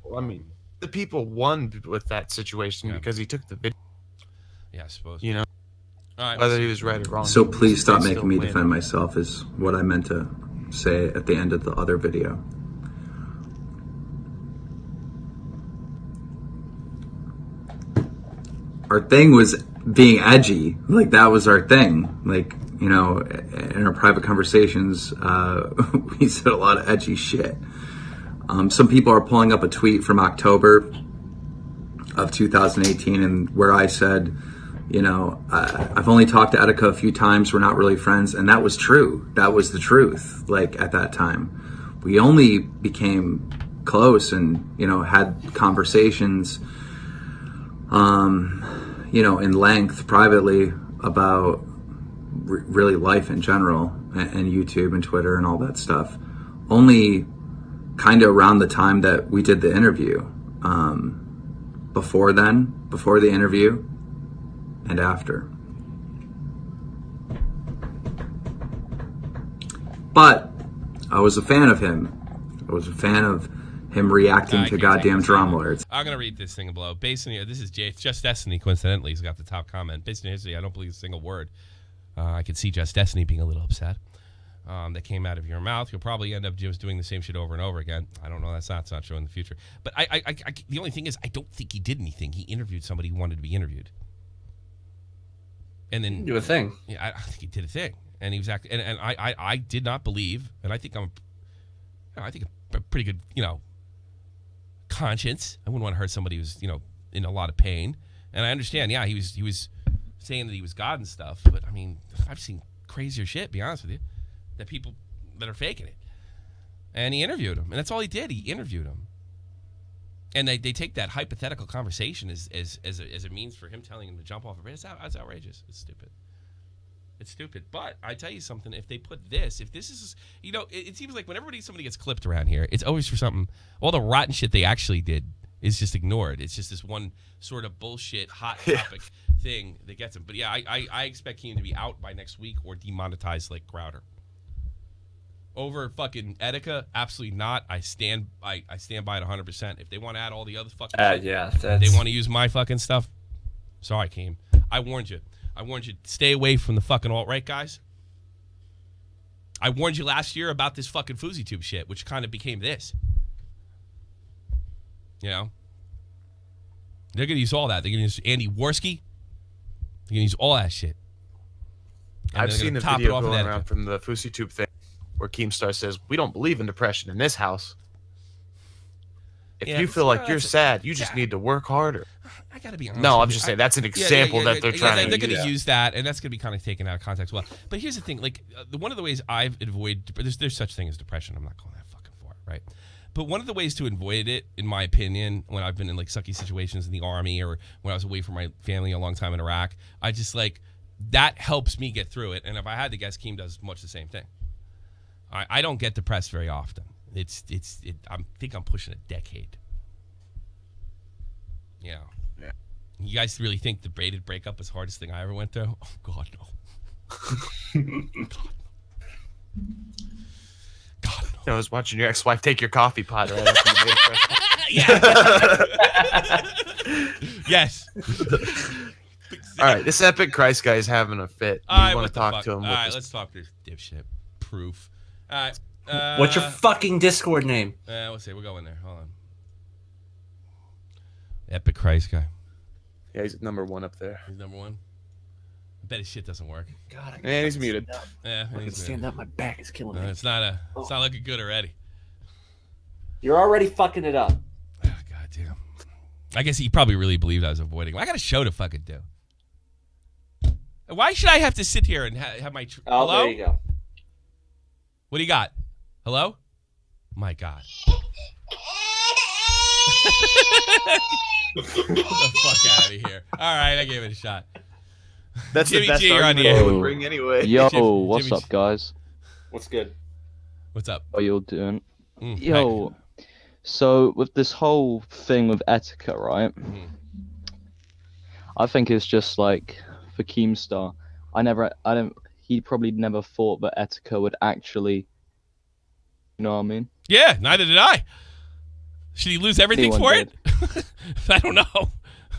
Well, I mean, the people won with that situation because he took the video. Yeah, I suppose. All right, whether he was right or wrong. So please stop making me defend myself is what I meant to say at the end of the other video. Our thing was being edgy. Like, that was our thing. Like, in our private conversations, we said a lot of edgy shit. Some people are pulling up a tweet from October of 2018 and where I said, I've only talked to Etika a few times. We're not really friends. And that was true. That was the truth. Like, at that time, we only became close and, had conversations, in length privately about really life in general and YouTube and Twitter and all that stuff. Only kind of around the time that we did the interview. Before the interview, and after. But I was a fan of him. I was a fan of him reacting to goddamn drama alerts. I'm going to read this thing below. Based on this is Just Destiny, coincidentally, he's got the top comment. Based on history, I don't believe a single word. I could see Just Destiny being a little upset. That came out of your mouth. You'll probably end up just doing the same shit over and over again. I don't know. That's not true in the future. But the only thing is, I don't think he did anything. He interviewed somebody who wanted to be interviewed. And then do a thing. Yeah, I think he did a thing, and he was acting. And I did not believe, and I think I'm a pretty good, conscience. I wouldn't want to hurt somebody who's in a lot of pain. And I understand. Yeah, he was saying that he was God and stuff. But I mean, I've seen crazier shit. To be honest with you, that people that are faking it. And he interviewed him, and that's all he did. He interviewed him. And they take that hypothetical conversation as a means for him telling him to jump off a bridge. It's outrageous. It's stupid. It's stupid. But I tell you something, if this is, it seems like whenever somebody gets clipped around here, it's always for something, all the rotten shit they actually did is just ignored. It's just this one sort of bullshit, hot topic thing that gets them. But yeah, I expect him to be out by next week or demonetized like Crowder. Over fucking Etika, absolutely not. I stand by it 100%. If they want to add all the other fucking shit, they want to use my fucking stuff. Sorry, Keem. I warned you. Stay away from the fucking alt-right guys. I warned you last year about this fucking FouseyTube shit, which kind of became this. They're going to use all that. They're going to use Andy Worski. They're going to use all that shit. And I've seen the video going around from the FouseyTube thing where Keemstar says, "We don't believe in depression in this house. If you feel like you're sad, you just need to work harder." I got to be honest. No, with I'm you. just saying that's an example that they're trying to They're use. going to use that, and that's going to be kind of taken out of context. Well, but here's the thing: like one of the ways I've avoided there's such thing as depression. I'm not going that fucking far, right? But one of the ways to avoid it, in my opinion, when I've been in like sucky situations in the army or when I was away from my family a long time in Iraq, I just like that helps me get through it. And if I had to guess, Keem does much the same thing. I don't get depressed very often. I think I'm pushing a decade. Yeah. You guys really think the braided breakup was the hardest thing I ever went through? Oh God, no. God, no. I was watching your ex-wife take your coffee pot right after you made it fresh. Yes. All right, this Epic Christ guy is having a fit. All right, want what to the talk fuck? to him? All right, let's talk to this dipshit. Proof. All right. What's your fucking Discord name? We'll see. We'll go in there. Hold on. Epic Christ guy. Yeah, he's number 1 up there. He's number 1. I bet his shit doesn't work. God, And he's muted. Yeah, I can stand up. My back is killing me. It's not looking good already. You're already fucking it up. Oh, God damn. I guess he probably really believed I was avoiding him. I got a show to fucking do. Why should I have to sit here and have my... Hello? There you go. What do you got? Hello? My God. Get the fuck out of here. All right, I gave it a shot. That's Jimmy the best G, you're on argument the I air. would bring anyway. Yo, Jimmy what's G. up, guys? What's good? What's up? How you doing? Mm, Yo, so with this whole thing with etiquette, right? I think it's just like for Keemstar. He probably never thought that etiquette would actually, you know what I mean? Yeah, neither did I. Should he lose everything Anyone for it? I don't know.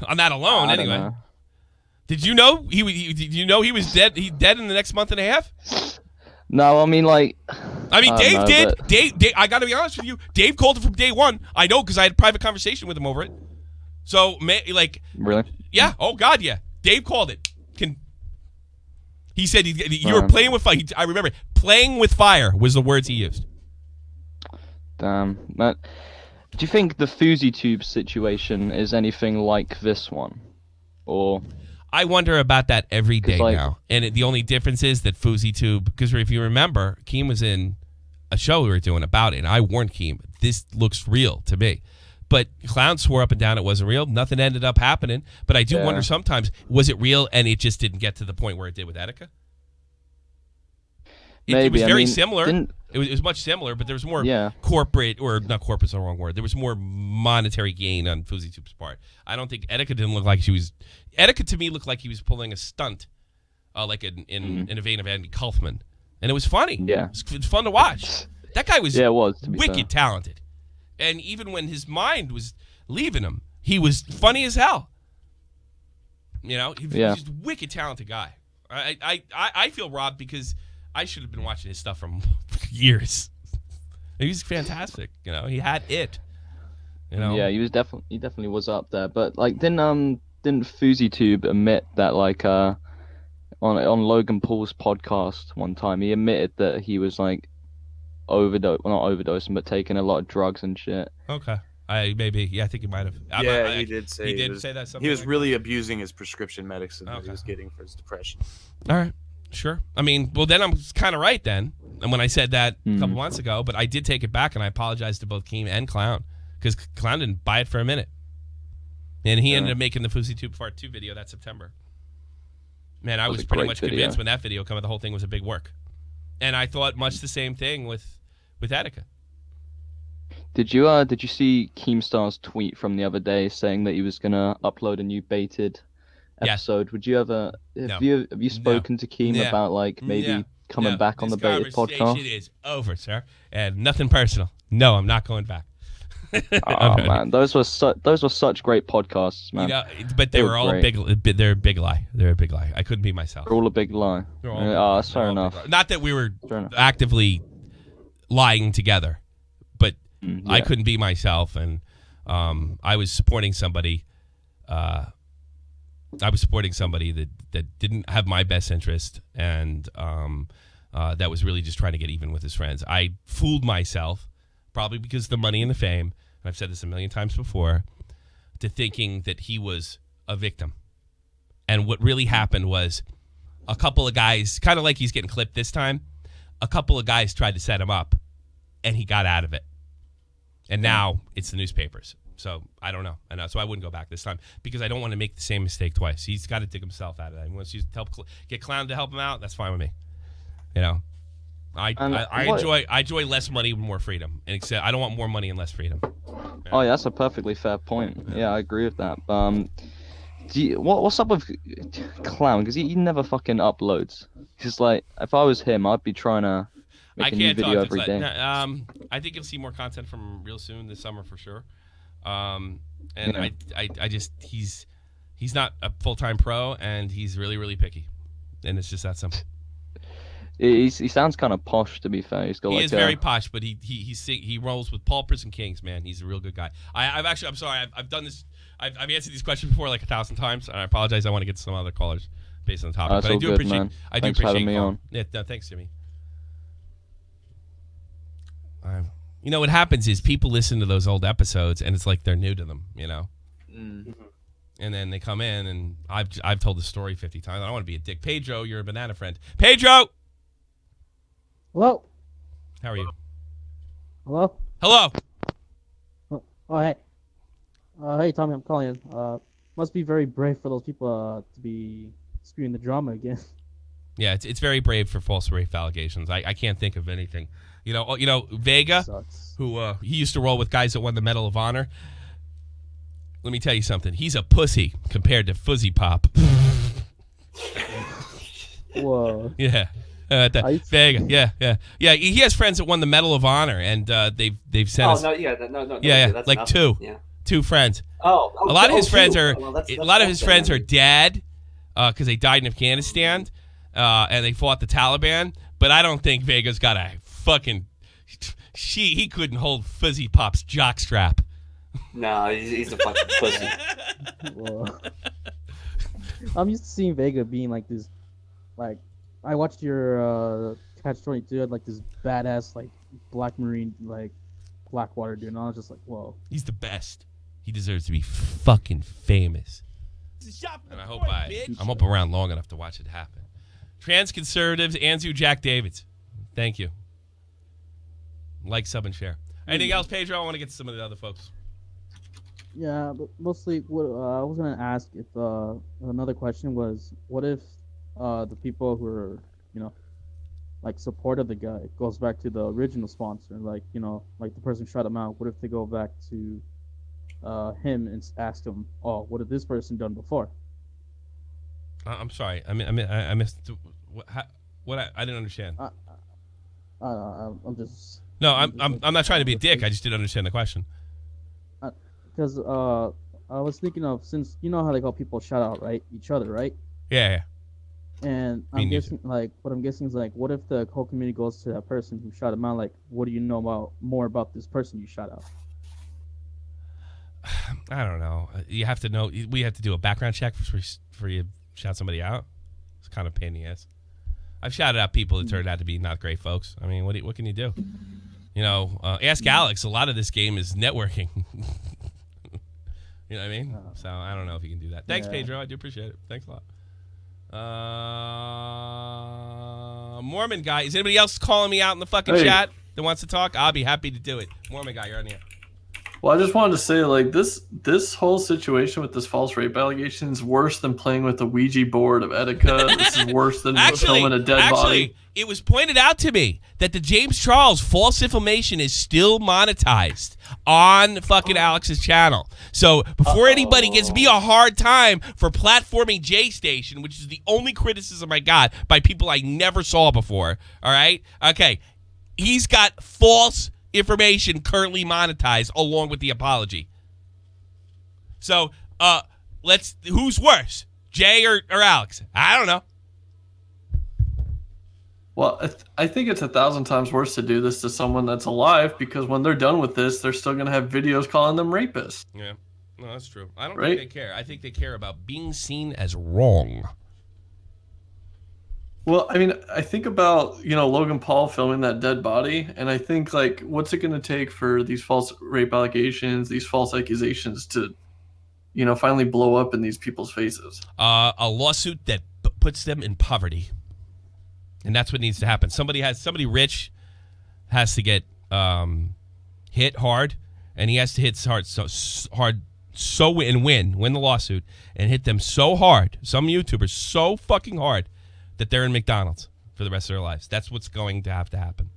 On that alone, I don't anyway. know. Did you know did you know he was dead? He's dead in the next month and a half. No, I mean like. I mean, I Dave don't know, did. but- Dave, I got to be honest with you. Dave called it from day one. I know because I had a private conversation with him over it. So, Really? yeah. Oh God, yeah. Dave called it. He said you were playing with fire. I remember playing with fire was the words he used. Damn. Do you think the FouseyTube situation is anything like this one, or? I wonder about that every day like- now. And the only difference is that FouseyTube, because if you remember, Keem was in a show we were doing about it, and I warned Keem, this looks real to me. But Clown swore up and down it wasn't real. Nothing ended up happening. But I do wonder sometimes, was it real and it just didn't get to the point where it did with Etika? It was very similar. It was much similar, but there was more corporate, or not corporate's the wrong word. There was more monetary gain on FouseyTube's part. I don't think Etika didn't look like she was. Etika to me looked like he was pulling a stunt, like in a vein of Andy Kaufman, and it was funny. Yeah, it was fun to watch. That guy was it was, to be wicked fair. talented, and even when his mind was leaving him, he was funny as hell. You know, he was just a wicked talented guy. I feel robbed because I should have been watching his stuff for years. He was fantastic. You know, he had it. You know. Yeah, he definitely was up there. But like, didn't FouseyTube admit that like on Logan Paul's podcast one time, he admitted that he was like not overdosing, but taking a lot of drugs and shit. Okay. I think he might have. He did say that. Something he was like really abusing his prescription medicine that he Okay. was getting for his depression. All right. Sure. I mean, well, then I'm kind of right then. And when I said that a couple months ago, but I did take it back and I apologized to both Keem and Clown because Clown didn't buy it for a minute. And he ended up making the FouseyTube Part 2 video that September. Man, I was pretty much convinced when that video came out, the whole thing was a big work. And I thought much the same thing with Etika. Did you see Keemstar's tweet from the other day saying that he was gonna upload a new baited episode? Yes. Would you ever have you spoken to Keem about like maybe coming back on the baited This podcast? conversation is over, sir, and nothing personal. No, I'm not going back. Oh man, those were such great podcasts, man. You know, but they were all great. big. They're a big lie. They're a big lie. I couldn't be myself. They're all a big lie. That's fair enough. Not that we were Fair enough. actively lying together, but I yeah. couldn't be myself, and I was supporting somebody. that didn't have my best interest, and that was really just trying to get even with his friends. I fooled myself, probably because of the money and the fame. And I've said this a million times before, to thinking that he was a victim. And what really happened was a couple of guys, kind of like he's getting clipped this time, a couple of guys tried to set him up, and he got out of it. And now it's the newspapers. So I don't know. So I wouldn't go back this time because I don't want to make the same mistake twice. He's got to dig himself out of that. He wants you to get clowned to help him out. That's fine with me. You know, I enjoy less money and more freedom. And except I don't want more money and less freedom. Yeah. Oh, yeah, that's a perfectly fair point. Yeah, I agree with that. What's up with Clown? Because he never fucking uploads. Because like, if I was him, I'd be trying to make a new video every day. I think you'll see more content from real soon this summer for sure. I just he's not a full-time pro, and he's really, really picky, and it's just that simple. He sounds kind of posh, to be fair. He is very posh, but he rolls with paupers and kings, man. He's a real good guy. I'm sorry. I've done this. I've answered these questions before like 1,000 times, and I apologize. I want to get to some other callers based on the topic, but I do appreciate. Man. I do thanks appreciate having me on. Yeah, no, thanks, Jimmy. You know what happens is people listen to those old episodes, and it's like they're new to them. You know. Mm-hmm. And then they come in, and I've told the story 50 times. I don't want to be a dick. Pedro, you're a banana friend. Pedro. Hello. How are you? Hello. Hello. Oh, hey. Hey, Tommy, I'm calling you. Must be very brave for those people to be spewing the drama again. Yeah, it's very brave for false rape allegations. I can't think of anything. You know, Vega, who he used to roll with guys that won the Medal of Honor. Let me tell you something. He's a pussy compared to Fuzzy Pop. Whoa. Yeah. Vega. Yeah. He has friends that won the Medal of Honor, and they've sent us. No. Yeah. That's like nothing. two friends. A lot of his friends are dead because they died in Afghanistan, and they fought the Taliban. But I don't think Vega's got a fucking. He couldn't hold Fuzzy Pop's jockstrap. No, he's a fucking pussy. Whoa. I'm used to seeing Vega being like this, like I watched your Catch-22 had like this badass like black marine like Blackwater dude, and I was just like, whoa. He's the best. He deserves to be fucking famous. And I hope I'm up around long enough to watch it happen. Trans conservatives, Anzu Jack Davids. Thank you. Like, sub, and share. Anything else, Pedro? I want to get to some of the other folks. Yeah, but mostly what I was gonna ask if another question was, what if the people who are like support of the guy goes back to the original sponsor, like like the person shut him out. What if they go back to him and ask him, oh, what had this person done before? I'm sorry. I missed. What I didn't understand. I'm just. No, I'm not trying to be a dick. I just didn't understand the question. Because I was thinking of, since how they call people shout out, right? Each other, right? Yeah. And I'm guessing, is like, what if the whole community goes to that person who shot him out? Like, what do you know more about this person you shot out? I don't know. You have to know. We have to do a background check for you to shout somebody out. It's kind of a pain in the ass. I've shouted out people that turned out to be not great folks. I mean, what can you do? Ask Alex. A lot of this game is networking. You know what I mean? So I don't know if you can do that. Thanks, Pedro. I do appreciate it. Thanks a lot. Mormon guy. Is anybody else calling me out in the fucking chat that wants to talk? I'll be happy to do it. Mormon guy, you're on the air. Well, I just wanted to say, like, this whole situation with this false rape allegation is worse than playing with the Ouija board of Etika. This is worse than filming a dead body. It was pointed out to me that the James Charles false information is still monetized on fucking Alex's channel. So before anybody gives me a hard time for platforming J Station, which is the only criticism I got by people I never saw before, all right? Okay, he's got false information currently monetized along with the apology. So who's worse, Jay or Alex? I don't know. Well, I think it's 1,000 times worse to do this to someone that's alive, because when they're done with this, they're still going to have videos calling them rapists. Yeah, no, that's true. I don't think they care. I think they care about being seen as wrong. Well, I mean, I think about, Logan Paul filming that dead body, and I think, like, what's it going to take for these false rape allegations, these false accusations to finally blow up in these people's faces? A lawsuit that puts them in poverty, and that's what needs to happen. Somebody rich has to get hit hard, and he has to hit hard and win the lawsuit and hit them so hard. Some YouTubers so fucking hard that they're in McDonald's for the rest of their lives. That's what's going to have to happen.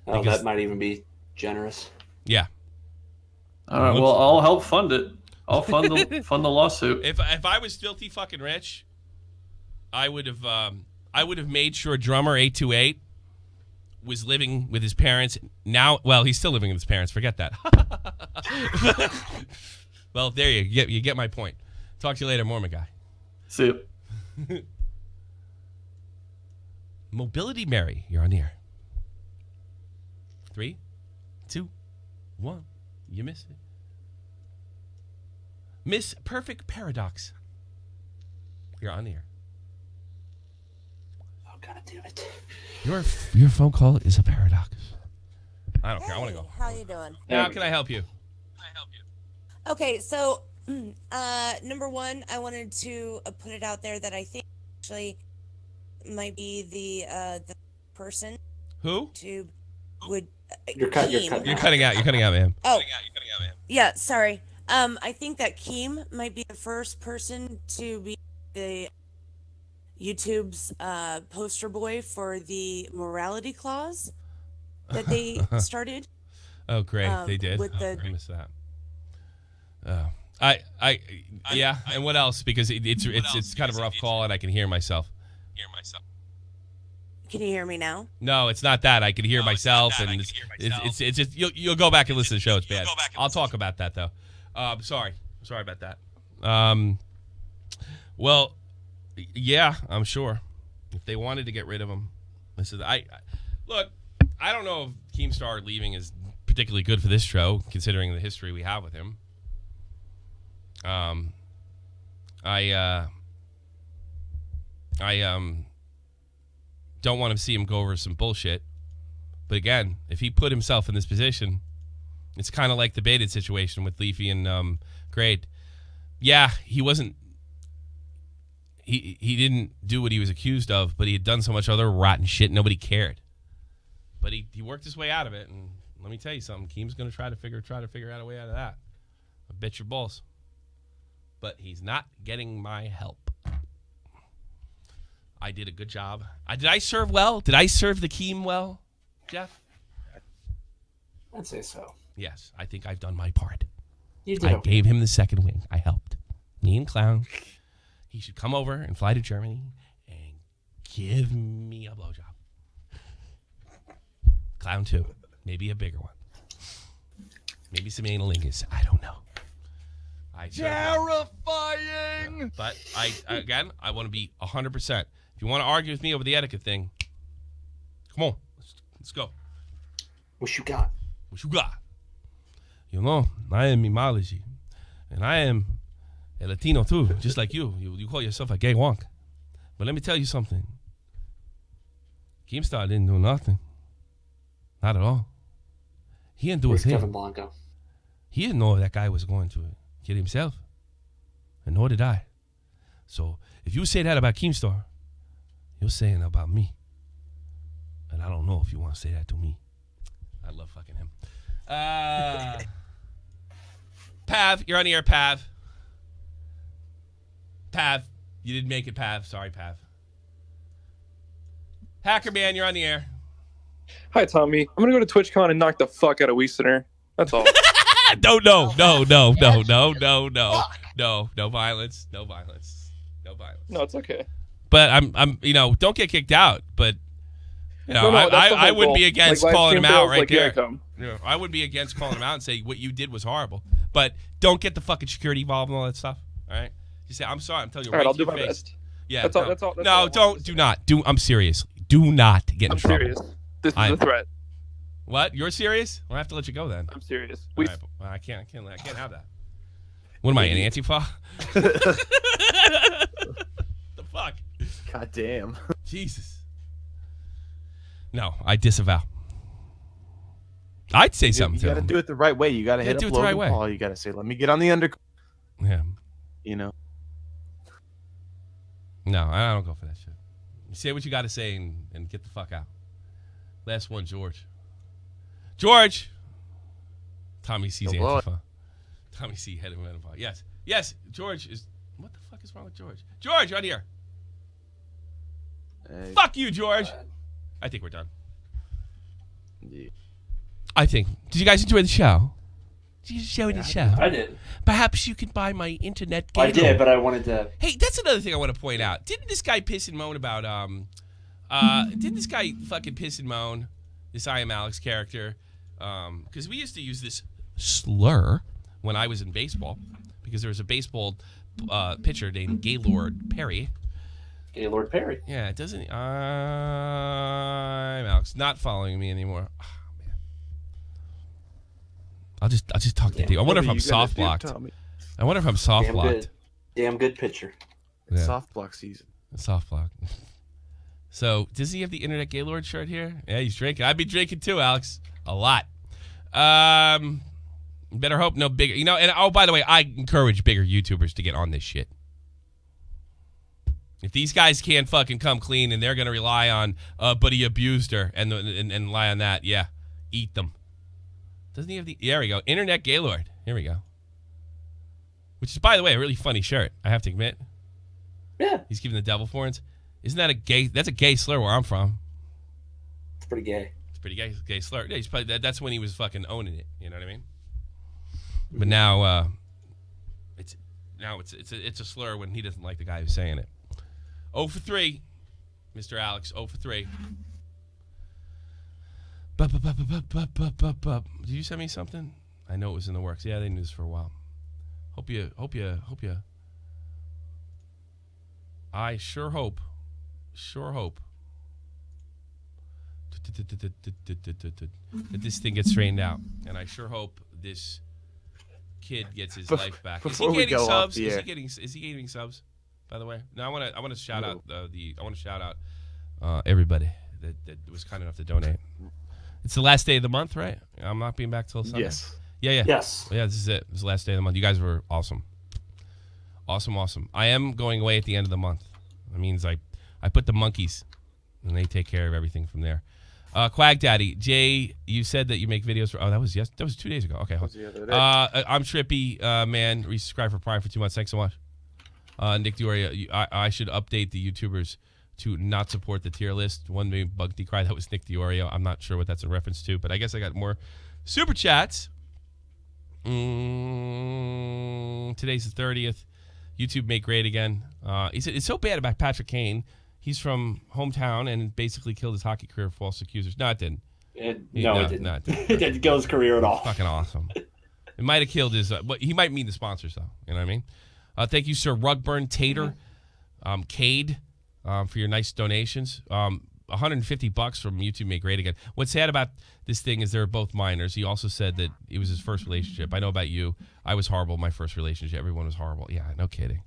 Oh, that might even be generous. Yeah. All right. Well, I'll help fund it. I'll fund the lawsuit. If I was filthy fucking rich, I would have made sure drummer 828 was living with his parents. Now, well, he's still living with his parents. Forget that. Well, there you get my point. Talk to you later, Mormon guy. See you. Mobility Mary, you're on the air. 3, 2, 1. You missed it. Miss Perfect Paradox. You're on the air. Oh, God damn it. Your phone call is a paradox. I don't care. I want to go. How you doing? How can I help you? Okay, so number one, I wanted to put it out there that I think actually might be the person who would. You're cutting out. You're cutting out, man. Oh, yeah. Sorry. I think that Keem might be the first person to be the YouTube's poster boy for the morality clause that they started. Oh, great! They did. I missed that. Yeah. And what else? Because it's kind of a rough call, and I can hear myself. Can you hear me now? No, it's not that. I can hear myself, and it's just you'll go back and listen to the show. It's bad. I'll talk about that though. Sorry about that. Well, yeah, I'm sure if they wanted to get rid of him, look. I don't know if Keemstar leaving is particularly good for this show, considering the history we have with him. I don't want to see him go over some bullshit. But again, if he put himself in this position, it's kind of like the baited situation with Leafy and Grade. Yeah, he wasn't. He didn't do what he was accused of, but he had done so much other rotten shit, nobody cared. But he worked his way out of it, and let me tell you something. Keem's going to try to figure out a way out of that. I bet your balls. But he's not getting my help. I did a good job. Did I serve well? Did I serve the Keem well, Jeff? I'd say so. Yes, I think I've done my part. You did. I gave him the second wing. I helped. Me and Clown. He should come over and fly to Germany and give me a blowjob. Clown 2. Maybe a bigger one. Maybe some analingus. I don't know. Terrifying! But I want to be 100%. If you want to argue with me over the etiquette thing, come on. Let's go. What you got? You know, I am ImAllexx, and I am a Latino too, just like you. You call yourself a gay wonk. But let me tell you something. Keemstar didn't do nothing. Not at all. He didn't do a thing. Kevin Blanco? He didn't know that guy was going to kill himself. And nor did I. So if you say that about Keemstar, you're saying about me. And I don't know if you want to say that to me. I love fucking him. Pav, you're on the air, Pav. Pav, you didn't make it, Pav. Sorry, Pav. Hacker Man, you're on the air. Hi, Tommy. I'm going to go to TwitchCon and knock the fuck out of Weesterner. That's all. No violence. No violence. No, it's okay. But I'm don't get kicked out. But I would be against calling him out right there. I would be against calling him out and say what you did was horrible. But don't get the fucking security involved and all that stuff. All right. You say I'm sorry. I'm telling you all right, right I'll to do your my face. best. Yeah. That's all. I'm serious. Do not get in trouble. Serious. This is a threat. What? You're serious? I'll have to let you go then. I'm serious. Right, well, I can't have that. What am I, an Antifa? The fuck? God damn. Jesus. No, I disavow. I'd say something to him. You got to do it the right way. You got to hit do up it the right Logan way. Paul. You got to say, "Let me get on the under." Yeah. you know. No, I don't go for that shit. Say what you got to say and get the fuck out. Last one, George. George! Tommy C's Antifa. Tommy C, head of Antifa. Yes. Yes, George is... What the fuck is wrong with George? George, right here. Hey. Fuck you, George. I think we're done. Yeah. I think. Did you guys enjoy the show? Did you enjoy the show? I did. Perhaps you can buy my internet game. I did, but I wanted to... Hey, that's another thing I want to point out. Didn't this guy piss and moan about... didn't this guy fucking piss and moan, this ImAllexx character? Because we used to use this slur when I was in baseball, because there was a baseball pitcher named Gaylord Perry. Gaylord Perry. Yeah, it doesn't... ImAllexx not following me anymore. Oh, man. I'll just talk to you. I wonder if I'm soft blocked. I wonder if I'm soft blocked. Damn good pitcher. It's soft block season. Soft block. So, does he have the Internet Gaylord shirt here? Yeah, he's drinking. I'd be drinking too, Alex. A lot. Better hope no bigger. You know, and oh, by the way, I encourage bigger YouTubers to get on this shit. If these guys can't fucking come clean and they're going to rely on, but he abused her and rely on that, yeah, eat them. Doesn't he have the... There we go. Internet Gaylord. Here we go. Which is, by the way, a really funny shirt, I have to admit. Yeah. He's giving the devil horns. Isn't that a gay... That's a gay slur where I'm from. It's pretty gay. It's pretty gay slur. Yeah, he's probably, that's when he was fucking owning it. You know what I mean? But now, it's a slur when he doesn't like the guy who's saying it. 0 for 3, Mr. Alex. 0 for 3. Did you send me something? I know it was in the works. Yeah, they knew this for a while. Hope you. I sure hope that this thing gets straightened out, and I sure hope this kid gets his life back. Is he getting subs? Is he getting subs? By the way, no. I want to shout out everybody that was kind enough to donate. It's the last day of the month, right? I'm not being back till Sunday. Yes. Yeah. Yes. Yeah, this is it. This is the last day of the month. You guys were awesome. Awesome. I am going away at the end of the month. That means I put the monkeys, and they take care of everything from there. Quag Daddy, Jay, you said that you make videos for... Oh, that was 2 days ago. Okay, hold on. I'm Trippy, man. Resubscribe for Prime for 2 months. Thanks so much. Nick Dioria, I should update the YouTubers to not support the tier list. One big bug decry. That was Nick Diorio. I'm not sure what that's a reference to, but I guess I got more super chats. Today's the 30th. YouTube make great again. He said it's so bad about Patrick Kane. He's from hometown and basically killed his hockey career for false accusers. No, it didn't. It didn't. It didn't kill his career at all. Fucking awesome. It might have killed his... but he might mean the sponsors, though. You know what I mean? Thank you, Sir Rugburn Tater, Cade, for your nice donations. $150 from YouTube Make Great Again. What's sad about this thing is they're both minors. He also said that it was his first relationship. I know about you. I was horrible my first relationship. Everyone was horrible. Yeah, no kidding.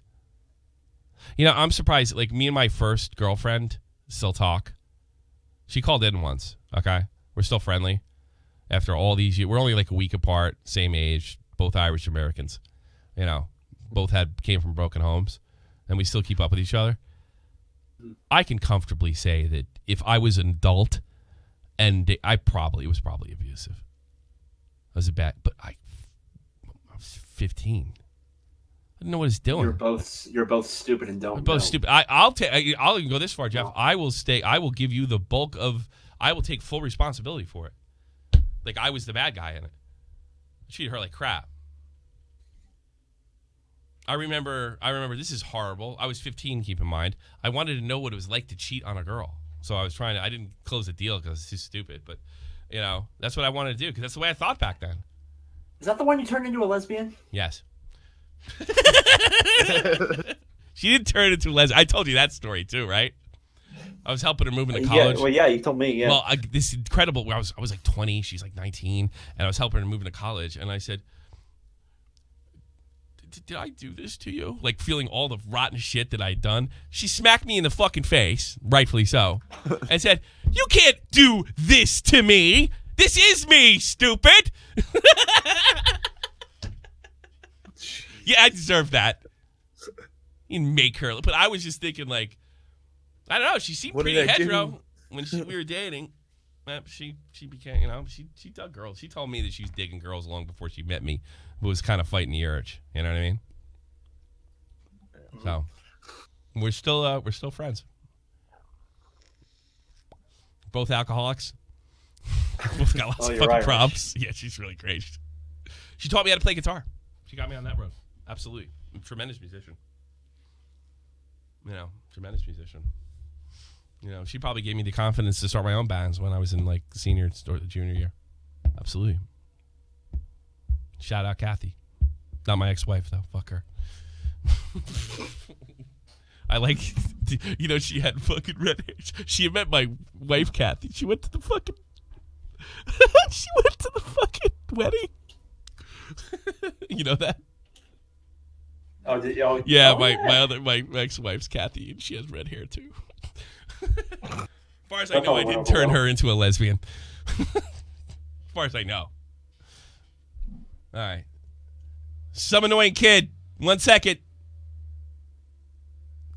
You know, I'm surprised. Like, me and my first girlfriend still talk. She called in once, okay? We're still friendly after all these years. We're only like a week apart, same age, both Irish Americans. You know, both came from broken homes, and we still keep up with each other. I can comfortably say that if I was an adult, and it was probably abusive. I was but I was 15. I didn't know what I was doing. You're both stupid and don't. We're both stupid. I'll even go this far, Jeff. I will give you the bulk of. I will take full responsibility for it. Like I was the bad guy in it. I treated her like crap. I remember this is horrible. I was 15, keep in mind. I wanted to know what it was like to cheat on a girl. So I didn't close the deal because it's too stupid. But, you know, that's what I wanted to do because that's the way I thought back then. Is that the one you turned into a lesbian? Yes. She didn't turn into a lesbian. I told you that story too, right? I was helping her move into college. Yeah, you told me, yeah. Well, this incredible, where I was like 20, she's like 19, and I was helping her move into college, and I said, did I do this to you? Like feeling all the rotten shit that I'd done. She smacked me in the fucking face, rightfully so, and said, "You can't do this to me. This is me, stupid." Yeah, I deserve that. You make her. But I was just thinking, like, I don't know. She seemed What pretty did I do? hetero when we were dating. She became, she dug girls. She told me that she was digging girls long before she met me, but was kind of fighting the urge. You know what I mean? So we're still friends. Both alcoholics. Both got lots of fucking problems. Yeah, she's really great. She taught me how to play guitar. She got me on that road. Absolutely. Tremendous musician. Tremendous musician. She probably gave me the confidence to start my own bands when I was in like senior or junior year. Absolutely. Shout out Kathy. Not my ex-wife though. Fuck her. I like, she had fucking red hair. She had met my wife Kathy. She went to the fucking. She went to the fucking wedding. You know that? Yeah, my ex-wife's Kathy, and she has red hair too. As far as I know, I didn't turn her into a lesbian. As far as I know. All right. Some annoying kid. 1 second.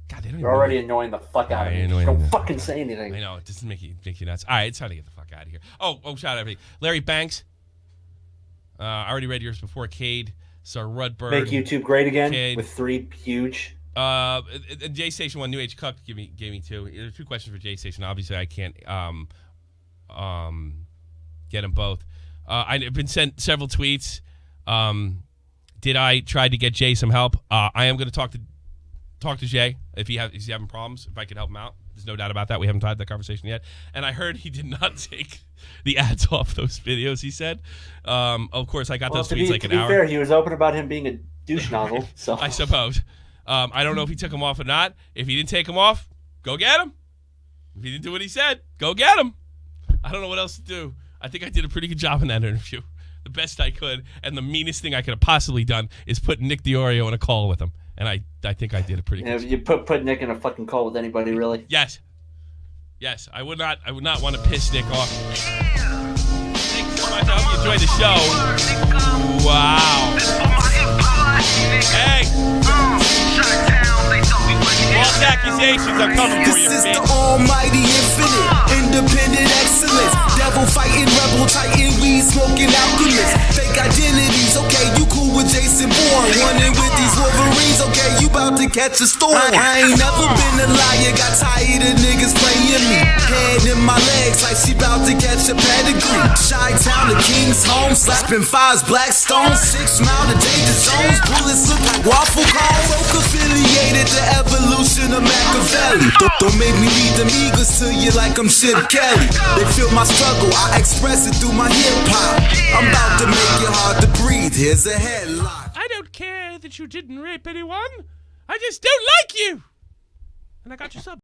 God, You're already annoying the fuck out of me. Don't fucking say anything. I know, it doesn't make you nuts. All right, it's time to get the fuck out of here. Oh, shout out everybody. Larry Banks. I already read yours before. Cade. So Rudberg. Make YouTube great again with 3 huge. J Station 1, New Age Cuck gave me 2. There are 2 questions for J Station. Obviously, I can't get them both. I've been sent several tweets. Did I try to get Jay some help? I am going to talk to Jay if he's having problems. If I could help him out, there's no doubt about that. We haven't had that conversation yet. And I heard he did not take the ads off those videos. He said, "Of course, I got those tweets like an hour." To be fair, he was open about him being a douche nozzle. So I suppose. I don't know if he took them off or not. If he didn't take them off, go get him. If he didn't do what he said, go get him. I don't know what else to do. I think I did a pretty good job in that interview. The best I could. And the meanest thing I could have possibly done is put Nick DiOrio in a call with him. And I think I did a pretty good job. You put Nick in a fucking call with anybody, really? Yes. I would not want to piss Nick off. Thanks so much. I hope you enjoyed the show. Wow. Hey. False accusations are coming for you, This is bitch. the almighty infinite, independent excellence. Devil fighting, rebel titan, weed smoking alchemist. Fake identities, okay, you cool with Jason Bourne. Running with these Wolverines, okay, you bout to catch a storm. I ain't never been a liar, got tired of niggas playing me. Head in my legs like she bout to catch a pedigree. Chi-town to King's home, slapping 5s, black stones. 6 mile to danger zones, bullets look like waffle cones. Folk affiliated to evolution of Machiavelli. Don't make me lead them eagles to you like I'm Chip Kelly. They feel my struggle, I express it through my hip-hop. I'm about to make it hard to breathe, here's a headline. I don't care that you didn't rape anyone. I just don't like you. And I got your sub.